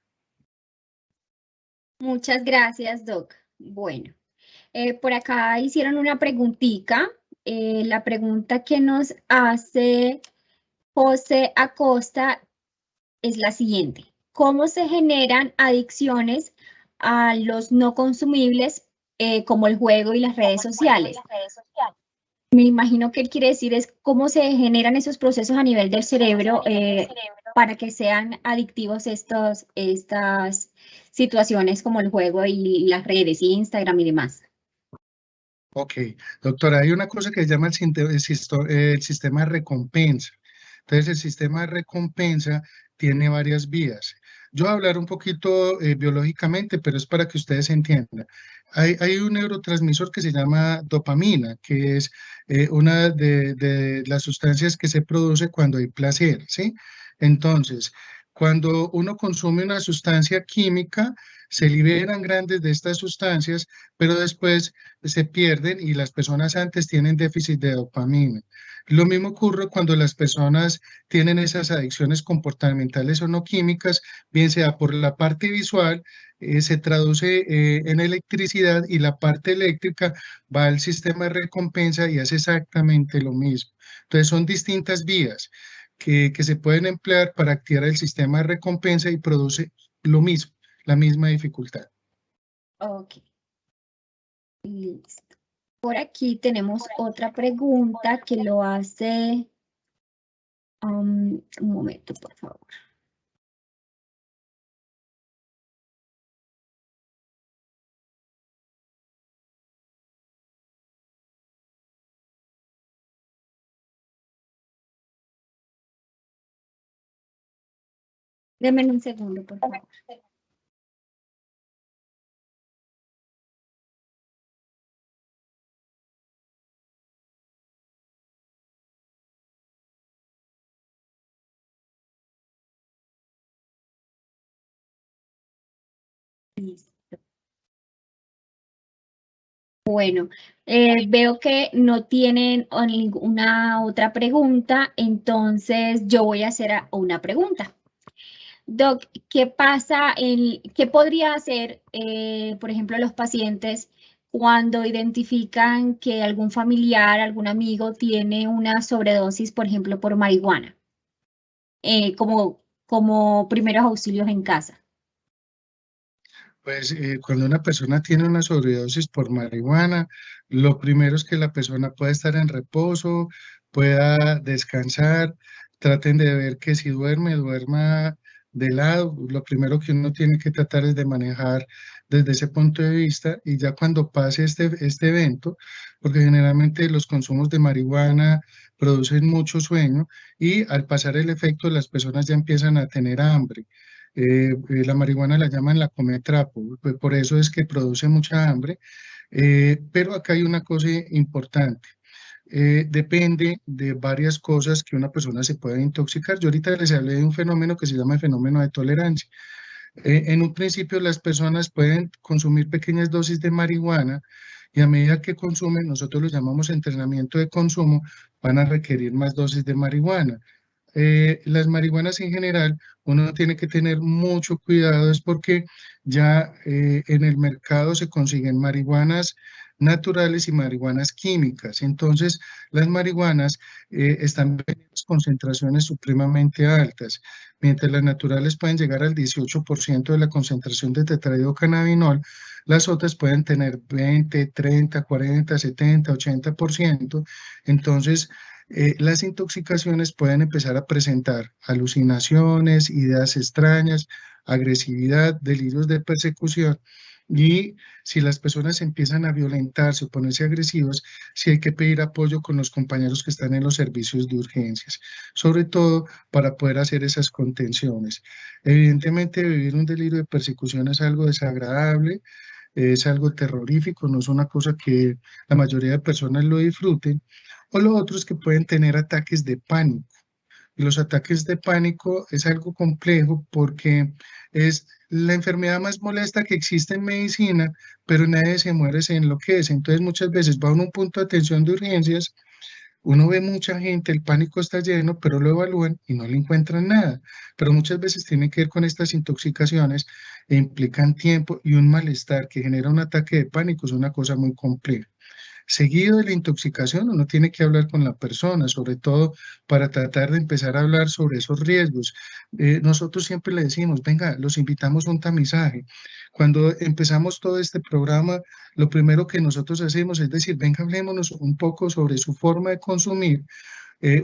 Muchas gracias, Doc. Bueno, por acá hicieron una preguntita. La pregunta que nos hace José Acosta es la siguiente. ¿Cómo se generan adicciones a los no consumibles como el juego y las redes sociales? Me imagino que él quiere decir es cómo se generan esos procesos a nivel del cerebro para que sean adictivos estas situaciones como el juego y las redes, Instagram y demás. Ok, doctora, hay una cosa que se llama el sistema de recompensa. Entonces, el sistema de recompensa tiene varias vías. Yo voy a hablar un poquito biológicamente, pero es para que ustedes entiendan. hay un neurotransmisor que se llama dopamina, que es una de las sustancias que se produce cuando hay placer, ¿sí? Entonces, cuando uno consume una sustancia química, se liberan grandes de estas sustancias, pero después se pierden y las personas antes tienen déficit de dopamina. Lo mismo ocurre cuando las personas tienen esas adicciones comportamentales o no químicas, bien sea por la parte visual, se traduce en electricidad y la parte eléctrica va al sistema de recompensa y hace exactamente lo mismo. Entonces son distintas vías que se pueden emplear para activar el sistema de recompensa y produce lo mismo, la misma dificultad. Ok, listo. Por aquí tenemos otra pregunta que lo hace... un momento, por favor. Denme un segundo, por favor. Listo. Bueno, veo que no tienen ninguna otra pregunta, entonces yo voy a hacer una pregunta. Doc, ¿qué pasa qué podría hacer, por ejemplo, los pacientes cuando identifican que algún familiar, algún amigo tiene una sobredosis, por ejemplo, por marihuana, como primeros auxilios en casa? Pues cuando una persona tiene una sobredosis por marihuana, lo primero es que la persona pueda estar en reposo, pueda descansar, traten de ver que si duerme, duerma de lado. Lo primero que uno tiene que tratar es de manejar desde ese punto de vista y ya cuando pase este evento, porque generalmente los consumos de marihuana producen mucho sueño y al pasar el efecto las personas ya empiezan a tener hambre. La marihuana la llaman la come trapo, pues por eso es que produce mucha hambre, pero acá hay una cosa importante. Depende de varias cosas que una persona se pueda intoxicar. Yo ahorita les hablé de un fenómeno que se llama el fenómeno de tolerancia. En un principio las personas pueden consumir pequeñas dosis de marihuana y a medida que consumen, nosotros lo llamamos entrenamiento de consumo, van a requerir más dosis de marihuana. Las marihuanas en general, uno tiene que tener mucho cuidado, es porque ya en el mercado se consiguen marihuanas naturales y marihuanas químicas. Entonces, las marihuanas están en concentraciones supremamente altas, mientras las naturales pueden llegar al 18% de la concentración de tetrahidrocannabinol, las otras pueden tener 20, 30, 40, 70, 80%. Entonces, las intoxicaciones pueden empezar a presentar alucinaciones, ideas extrañas, agresividad, delirios de persecución. Y si las personas empiezan a violentarse o ponerse agresivas, sí hay que pedir apoyo con los compañeros que están en los servicios de urgencias, sobre todo para poder hacer esas contenciones. Evidentemente, vivir un delirio de persecución es algo desagradable, es algo terrorífico, no es una cosa que la mayoría de personas lo disfruten. O lo otro es que pueden tener ataques de pánico. Y los ataques de pánico es algo complejo porque es la enfermedad más molesta que existe en medicina, pero nadie se muere, se enloquece. Entonces muchas veces va a un punto de atención de urgencias, uno ve mucha gente, el pánico está lleno, pero lo evalúan y no le encuentran nada. Pero muchas veces tiene que ver con estas intoxicaciones e implican tiempo y un malestar que genera un ataque de pánico, es una cosa muy compleja. Seguido de la intoxicación, uno tiene que hablar con la persona, sobre todo para tratar de empezar a hablar sobre esos riesgos. Nosotros siempre le decimos, venga, los invitamos a un tamizaje. Cuando empezamos todo este programa, lo primero que nosotros hacemos es decir, venga, hablémonos un poco sobre su forma de consumir.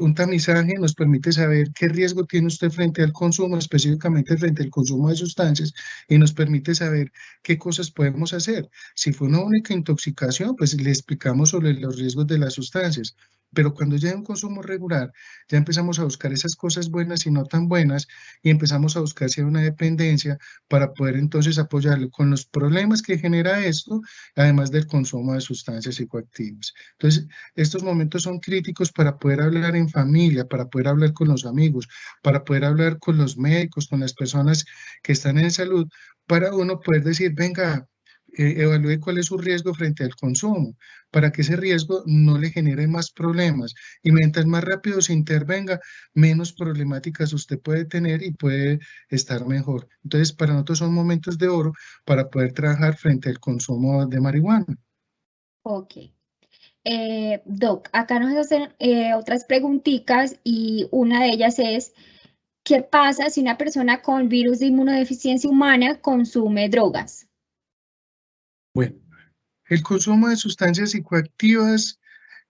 Un tamizaje nos permite saber qué riesgo tiene usted frente al consumo, específicamente frente al consumo de sustancias, y nos permite saber qué cosas podemos hacer. Si fue una única intoxicación, pues le explicamos sobre los riesgos de las sustancias. pero cuando ya hay un consumo regular, ya empezamos a buscar esas cosas buenas y no tan buenas y empezamos a buscar si hay una dependencia para poder entonces apoyarlo con los problemas que genera esto, además del consumo de sustancias psicoactivas. Entonces, estos momentos son críticos para poder hablar en familia, para poder hablar con los amigos, para poder hablar con los médicos, con las personas que están en salud, para uno poder decir, venga, evalúe cuál es su riesgo frente al consumo, para que ese riesgo no le genere más problemas. Y mientras más rápido se intervenga, menos problemáticas usted puede tener y puede estar mejor. Entonces, para nosotros son momentos de oro para poder trabajar frente al consumo de marihuana. Ok. Doc, acá nos hacen otras preguntitas y una de ellas es, ¿qué pasa si una persona con virus de inmunodeficiencia humana consume drogas? Bueno, el consumo de sustancias psicoactivas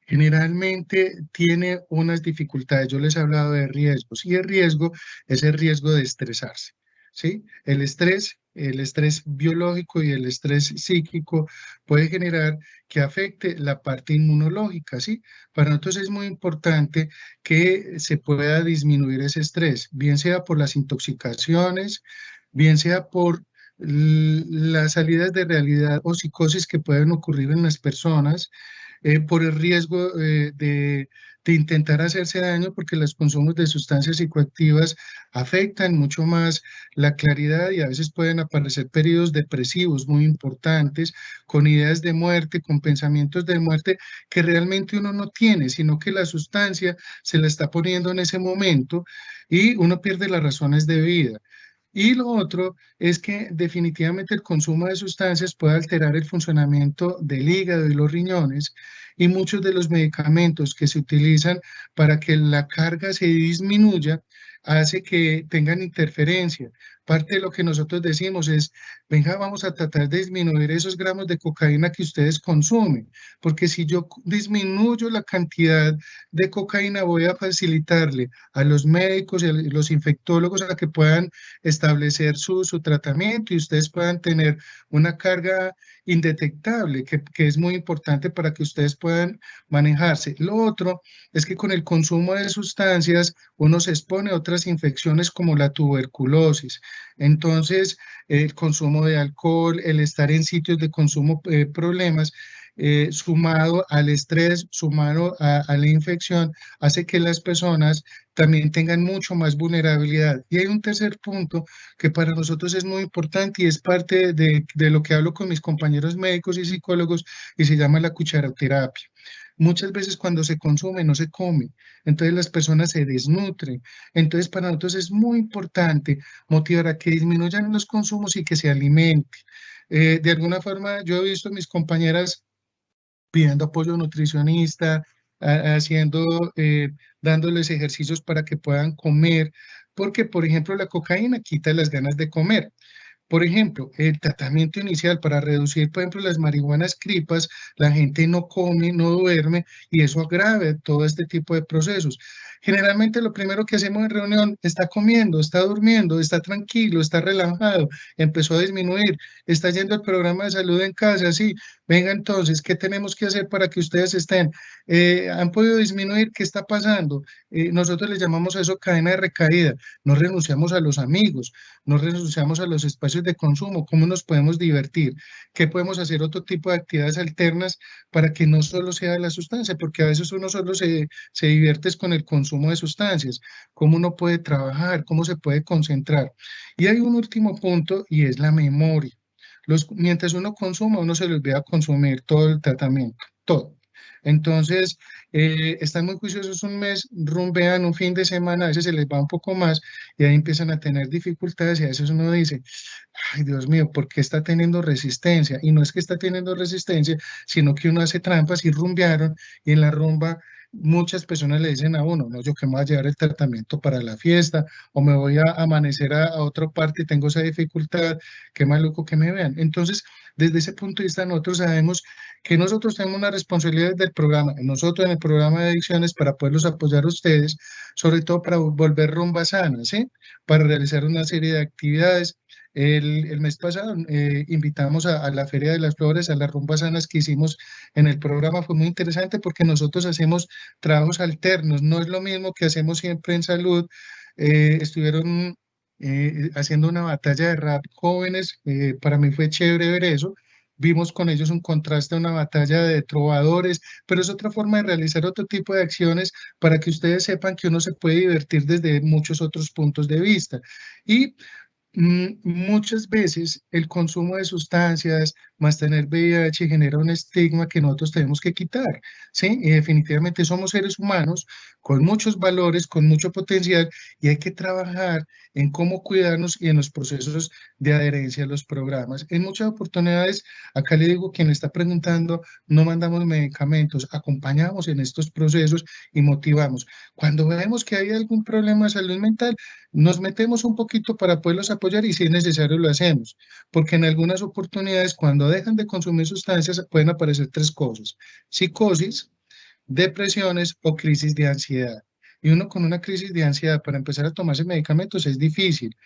generalmente tiene unas dificultades. Yo les he hablado de riesgos y el riesgo es el riesgo de estresarse, ¿sí? El estrés biológico y el estrés psíquico puede generar que afecte la parte inmunológica, ¿sí? Para nosotros es muy importante que se pueda disminuir ese estrés, bien sea por las intoxicaciones, bien sea por las salidas de realidad o psicosis que pueden ocurrir en las personas, por el riesgo de intentar hacerse daño, porque los consumos de sustancias psicoactivas afectan mucho más la claridad y a veces pueden aparecer periodos depresivos muy importantes, con ideas de muerte, con pensamientos de muerte que realmente uno no tiene, sino que la sustancia se la está poniendo en ese momento y uno pierde las razones de vida. Y lo otro es que definitivamente el consumo de sustancias puede alterar el funcionamiento del hígado y los riñones y muchos de los medicamentos que se utilizan para que la carga se disminuya hace que tengan interferencia. Parte de lo que nosotros decimos es, venga, vamos a tratar de disminuir esos gramos de cocaína que ustedes consumen, porque si yo disminuyo la cantidad de cocaína, voy a facilitarle a los médicos y a los infectólogos a que puedan establecer su tratamiento y ustedes puedan tener una carga indetectable, que es muy importante para que ustedes puedan manejarse. Lo otro es que con el consumo de sustancias uno se expone a otras infecciones como la tuberculosis. Entonces, el consumo de alcohol, el estar en sitios de consumo, problemas, sumado al estrés, sumado a la infección, hace que las personas también tengan mucho más vulnerabilidad. Y hay un tercer punto que para nosotros es muy importante y es parte de lo que hablo con mis compañeros médicos y psicólogos y se llama la cucharoterapia. Muchas veces cuando se consume no se come, entonces las personas se desnutren. Entonces para nosotros es muy importante motivar a que disminuyan los consumos y que se alimenten. De alguna forma yo he visto a mis compañeras pidiendo apoyo nutricionista, haciendo, dándoles ejercicios para que puedan comer, porque, por ejemplo, la cocaína quita las ganas de comer. Por ejemplo, el tratamiento inicial para reducir, por ejemplo, las marihuanas cripas, la gente no come, no duerme y eso agrava todo este tipo de procesos. Generalmente lo primero que hacemos en reunión, está comiendo, está durmiendo, está tranquilo, está relajado, empezó a disminuir, está yendo al programa de salud en casa, sí, venga entonces, ¿qué tenemos que hacer para que ustedes estén? ¿Han podido disminuir? ¿Qué está pasando? Nosotros le llamamos a eso cadena de recaída, no renunciamos a los amigos, no renunciamos a los espacios de consumo, cómo nos podemos divertir, qué podemos hacer otro tipo de actividades alternas para que no solo sea la sustancia, porque a veces uno solo se divierte es con el consumo de sustancias, cómo uno puede trabajar, cómo se puede concentrar. Y hay un último punto y es la memoria. Mientras uno consuma, uno se le olvida consumir todo el tratamiento, todo. Entonces, están muy juiciosos un mes, rumbean un fin de semana, a veces se les va un poco más y ahí empiezan a tener dificultades y a veces uno dice, ay Dios mío, ¿por qué está teniendo resistencia? Y no es que está teniendo resistencia, sino que uno hace trampas y rumbearon y en la rumba muchas personas le dicen a uno, no, yo que me voy a llevar el tratamiento para la fiesta o me voy a amanecer a otra parte y tengo esa dificultad, qué maluco que me vean. Entonces, desde ese punto de vista nosotros sabemos que nosotros tenemos una responsabilidad del programa, nosotros en el programa de adicciones para poderlos apoyar a ustedes, sobre todo para volver rumba sana, ¿sí? Para realizar una serie de actividades. El mes pasado invitamos a la Feria de las Flores, a las rumbas sanas que hicimos en el programa. Fue muy interesante porque nosotros hacemos trabajos alternos, no es lo mismo que hacemos siempre en salud. Estuvieron haciendo una batalla de rap jóvenes, para mí fue chévere ver eso. Vimos con ellos un contraste a una batalla de trovadores, pero es otra forma de realizar otro tipo de acciones para que ustedes sepan que uno se puede divertir desde muchos otros puntos de vista. Y muchas veces el consumo de sustancias más tener VIH genera un estigma que nosotros tenemos que quitar, ¿sí? Y definitivamente somos seres humanos con muchos valores, con mucho potencial y hay que trabajar en cómo cuidarnos y en los procesos de adherencia a los programas. En muchas oportunidades, acá le digo, quien está preguntando, no mandamos medicamentos, acompañamos en estos procesos y motivamos. Cuando vemos que hay algún problema de salud mental, nos metemos un poquito para poderlos apoyar y si es necesario lo hacemos, porque en algunas oportunidades cuando dejan de consumir sustancias pueden aparecer tres cosas: psicosis, depresiones o crisis de ansiedad. Y uno con una crisis de ansiedad para empezar a tomarse medicamentos es difícil.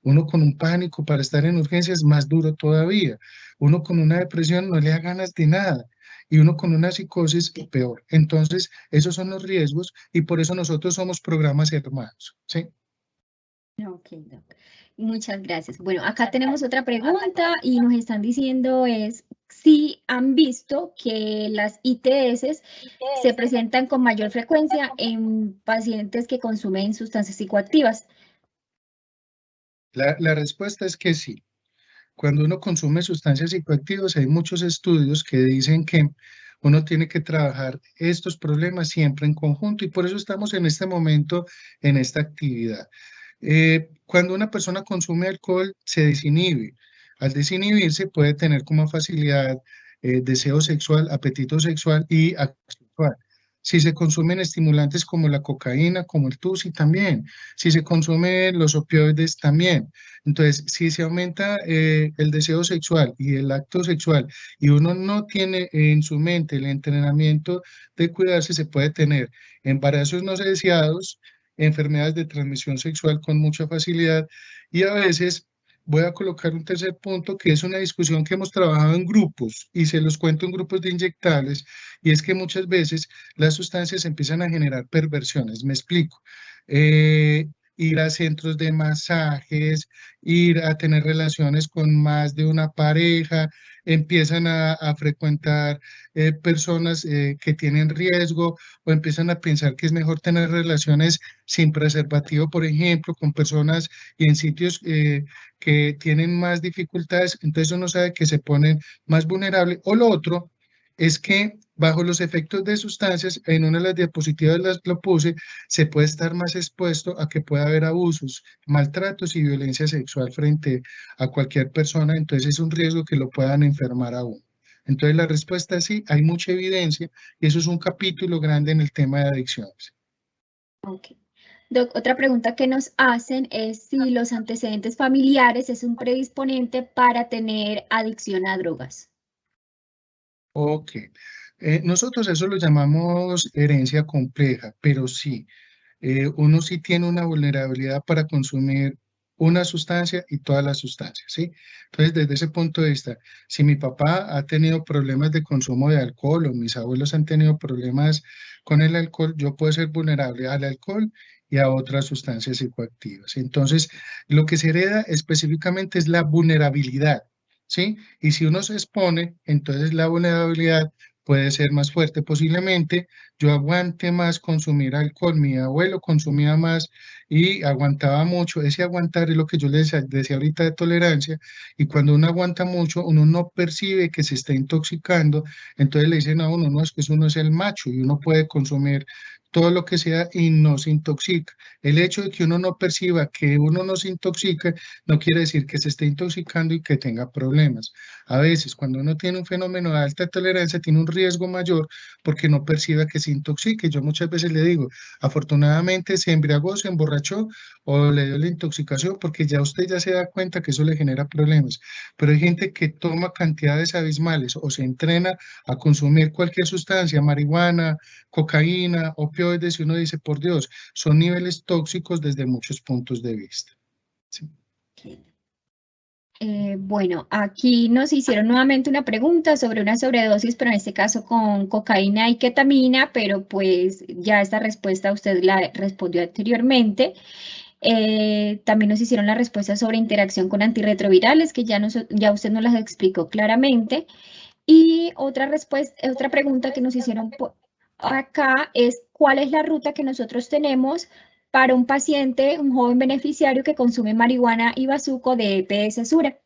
Uno con un pánico para estar en urgencias más duro todavía. Uno con una depresión no le da ganas de nada. Y uno con una psicosis peor. Entonces, esos son los riesgos y por eso nosotros somos programas hermanos, ¿sí? Ok, Doc. Muchas gracias. Bueno, acá tenemos otra pregunta y nos están diciendo es si han visto que las ITS se presentan con mayor frecuencia en pacientes que consumen sustancias psicoactivas. La respuesta es que sí. Cuando uno consume sustancias psicoactivas, hay muchos estudios que dicen que uno tiene que trabajar estos problemas siempre en conjunto y por eso estamos en este momento en esta actividad. Cuando una persona consume alcohol, se desinhibe. Al desinhibirse puede tener como facilidad deseo sexual, apetito sexual y acto sexual. Si se consumen estimulantes como la cocaína, como el tusi, también. Si se consumen los opioides, también. Entonces, si se aumenta el deseo sexual y el acto sexual y uno no tiene en su mente el entrenamiento de cuidarse, se puede tener embarazos no deseados, enfermedades de transmisión sexual con mucha facilidad y a veces voy a colocar un tercer punto que es una discusión que hemos trabajado en grupos y se los cuento en grupos de inyectables y es que muchas veces las sustancias empiezan a generar perversiones. Me explico. Ir a centros de masajes, ir a tener relaciones con más de una pareja, empiezan a frecuentar personas que tienen riesgo o empiezan a pensar que es mejor tener relaciones sin preservativo, por ejemplo, con personas y en sitios que tienen más dificultades, entonces uno sabe que se ponen más vulnerables. O lo otro es que bajo los efectos de sustancias, en una de las diapositivas lo puse, se puede estar más expuesto a que pueda haber abusos, maltratos y violencia sexual frente a cualquier persona, entonces es un riesgo que lo puedan enfermar a uno. Entonces la respuesta es sí, hay mucha evidencia y eso es un capítulo grande en el tema de adicciones. Ok. Doc, otra pregunta que nos hacen es si los antecedentes familiares es un predisponente para tener adicción a drogas. Ok. Nosotros eso lo llamamos herencia compleja, pero sí, uno sí tiene una vulnerabilidad para consumir una sustancia y todas las sustancias, ¿sí? Entonces, desde ese punto de vista, si mi papá ha tenido problemas de consumo de alcohol o mis abuelos han tenido problemas con el alcohol, yo puedo ser vulnerable al alcohol y a otras sustancias psicoactivas. Entonces, lo que se hereda específicamente es la vulnerabilidad, ¿sí? Y si uno se expone, entonces la vulnerabilidad puede ser más fuerte. Posiblemente yo aguante más consumir alcohol. Mi abuelo consumía más y aguantaba mucho. Ese aguantar es lo que yo les decía ahorita de tolerancia. Y cuando uno aguanta mucho, uno no percibe que se está intoxicando. Entonces le dicen a uno, no, es que uno es el macho y uno puede consumir todo lo que sea y no se intoxica. El hecho de que uno no perciba que uno no se intoxica no quiere decir que se esté intoxicando y que tenga problemas. A veces, cuando uno tiene un fenómeno de alta tolerancia, tiene un riesgo mayor porque no percibe que se desintoxique. Yo muchas veces le digo, afortunadamente se embriagó, se emborrachó o le dio la intoxicación porque ya usted ya se da cuenta que eso le genera problemas. Pero hay gente que toma cantidades abismales o se entrena a consumir cualquier sustancia, marihuana, cocaína, opioides, y uno dice, por Dios, son niveles tóxicos desde muchos puntos de vista. Sí. Bueno, aquí nos hicieron nuevamente una pregunta sobre una sobredosis, pero en este caso con cocaína y ketamina, pero pues ya esta respuesta usted la respondió anteriormente. También nos hicieron la respuesta sobre interacción con antirretrovirales, que ya usted nos las explicó claramente. Y otra respuesta, otra pregunta que nos hicieron acá es ¿cuál es la ruta que nosotros tenemos para un paciente, un joven beneficiario que consume marihuana y bazuco de EPS Sura?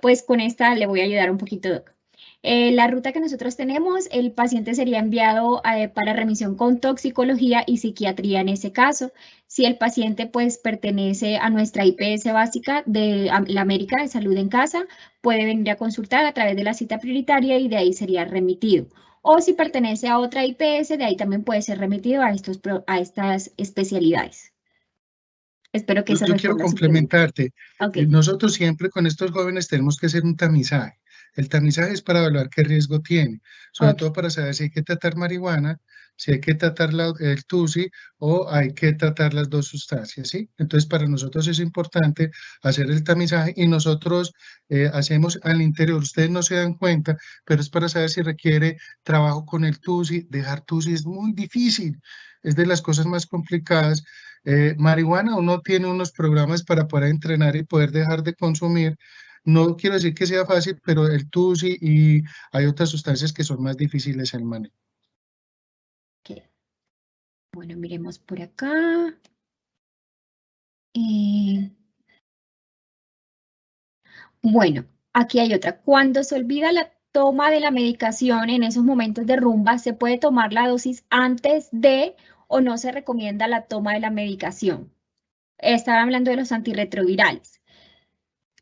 Pues con esta le voy a ayudar un poquito, Doc. La ruta que nosotros tenemos, el paciente sería enviado para remisión con toxicología y psiquiatría en ese caso. Si el paciente pues pertenece a nuestra IPS básica de la América de Salud en Casa, puede venir a consultar a través de la cita prioritaria y de ahí sería remitido. O si pertenece a otra IPS, de ahí también puede ser remitido a estas especialidades. Espero que eso Yo quiero responda a su pregunta. complementarte. Ok. Nosotros siempre con estos jóvenes tenemos que hacer un tamizaje. El tamizaje es para evaluar qué riesgo tiene, sobre Ok. todo para saber si hay que tratar marihuana, si hay que tratar el TUSI o hay que tratar las dos sustancias, ¿sí? Entonces, para nosotros es importante hacer el tamizaje y nosotros hacemos al interior, ustedes no se dan cuenta, pero es para saber si requiere trabajo con el TUSI. Dejar TUSI es muy difícil, es de las cosas más complicadas. Marihuana, uno tiene unos programas para poder entrenar y poder dejar de consumir. No quiero decir que sea fácil, pero el TUSI y hay otras sustancias que son más difíciles el manejo. Ok. Bueno, miremos por acá. Bueno, aquí hay otra. Cuando se olvida la toma de la medicación en esos momentos de rumba, ¿se puede tomar la dosis antes de o no se recomienda la toma de la medicación? Estaba hablando de los antirretrovirales,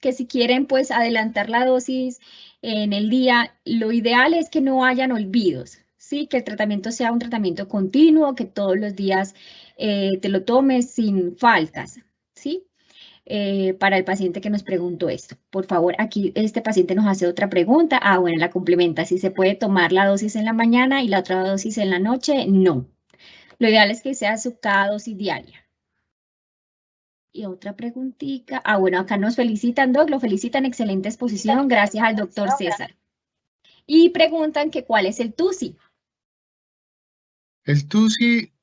que si quieren pues adelantar la dosis en el día, lo ideal es que no hayan olvidos, ¿sí? Que el tratamiento sea un tratamiento continuo, que todos los días te lo tomes sin faltas, ¿sí? Para el paciente que nos preguntó esto. Por favor, aquí este paciente nos hace otra pregunta. Ah, bueno, la complementa. Si se puede tomar la dosis en la mañana y la otra dosis en la noche, no. Lo ideal es que sea su cada dosis diaria. Y otra preguntita. Ah, bueno, acá nos felicitan, Doc, lo felicitan, excelente exposición, gracias al doctor César. Y preguntan que cuál es el TUSI. El TUSI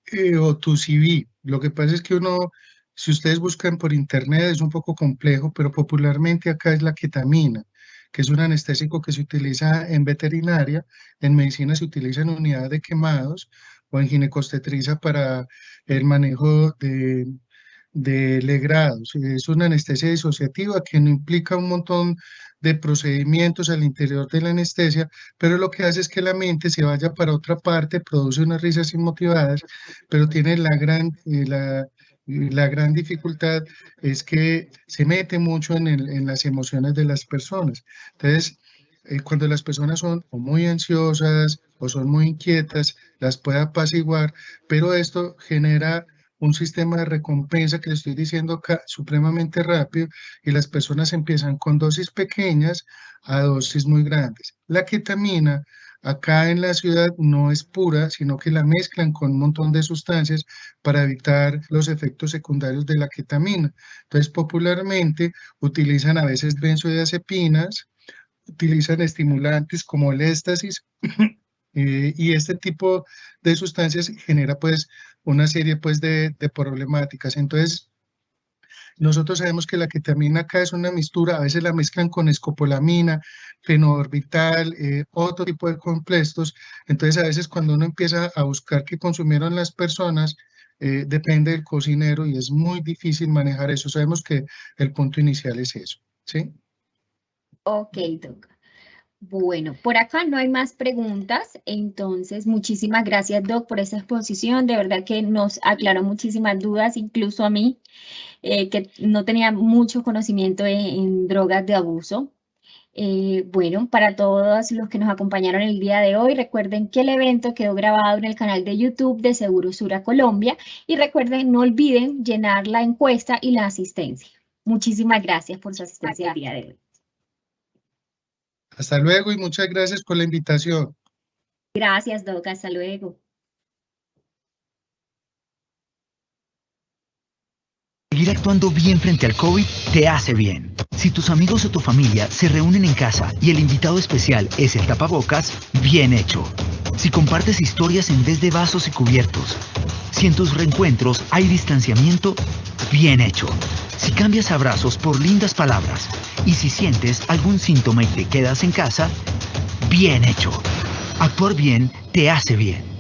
o TUSIB, lo que pasa es que uno, si ustedes buscan por internet es un poco complejo, pero popularmente acá es la ketamina, que es un anestésico que se utiliza en veterinaria, en medicina se utiliza en unidades de quemados o en ginecostetriza para el manejo de legrados. Es una anestesia disociativa que no implica un montón de procedimientos al interior de la anestesia, pero lo que hace es que la mente se vaya para otra parte, produce unas risas inmotivadas, pero tiene la gran dificultad es que se mete mucho en las emociones de las personas. Entonces, cuando las personas son o muy ansiosas o son muy inquietas, las puede apaciguar, pero esto genera un sistema de recompensa que le estoy diciendo acá supremamente rápido y las personas empiezan con dosis pequeñas a dosis muy grandes. La ketamina acá en la ciudad no es pura, sino que la mezclan con un montón de sustancias para evitar los efectos secundarios de la ketamina. Entonces, popularmente utilizan a veces benzodiazepinas, utilizan estimulantes como el éxtasis y este tipo de sustancias genera pues una serie pues de problemáticas. Entonces, nosotros sabemos que la ketamina acá es una mixtura, a veces la mezclan con escopolamina, fenoorbital, otro tipo de compuestos. Entonces, a veces cuando uno empieza a buscar qué consumieron las personas, depende del cocinero y es muy difícil manejar eso. Sabemos que el punto inicial es eso, ¿sí? Ok, Doc. Bueno, por acá no hay más preguntas, entonces muchísimas gracias, Doc, por esa exposición. De verdad que nos aclaró muchísimas dudas, incluso a mí, que no tenía mucho conocimiento en drogas de abuso. Bueno, para todos los que nos acompañaron el día de hoy, recuerden que el evento quedó grabado en el canal de YouTube de Segurosura Colombia y recuerden, no olviden llenar la encuesta y la asistencia. Muchísimas gracias por su asistencia el día de hoy. Hasta luego y muchas gracias por la invitación. Gracias, Doc. Hasta luego. Seguir actuando bien frente al COVID te hace bien. Si tus amigos o tu familia se reúnen en casa y el invitado especial es el tapabocas, bien hecho. Si compartes historias en vez de vasos y cubiertos. Si en tus reencuentros hay distanciamiento, bien hecho. Si cambias abrazos por lindas palabras. Y si sientes algún síntoma y te quedas en casa, bien hecho. Actuar bien te hace bien.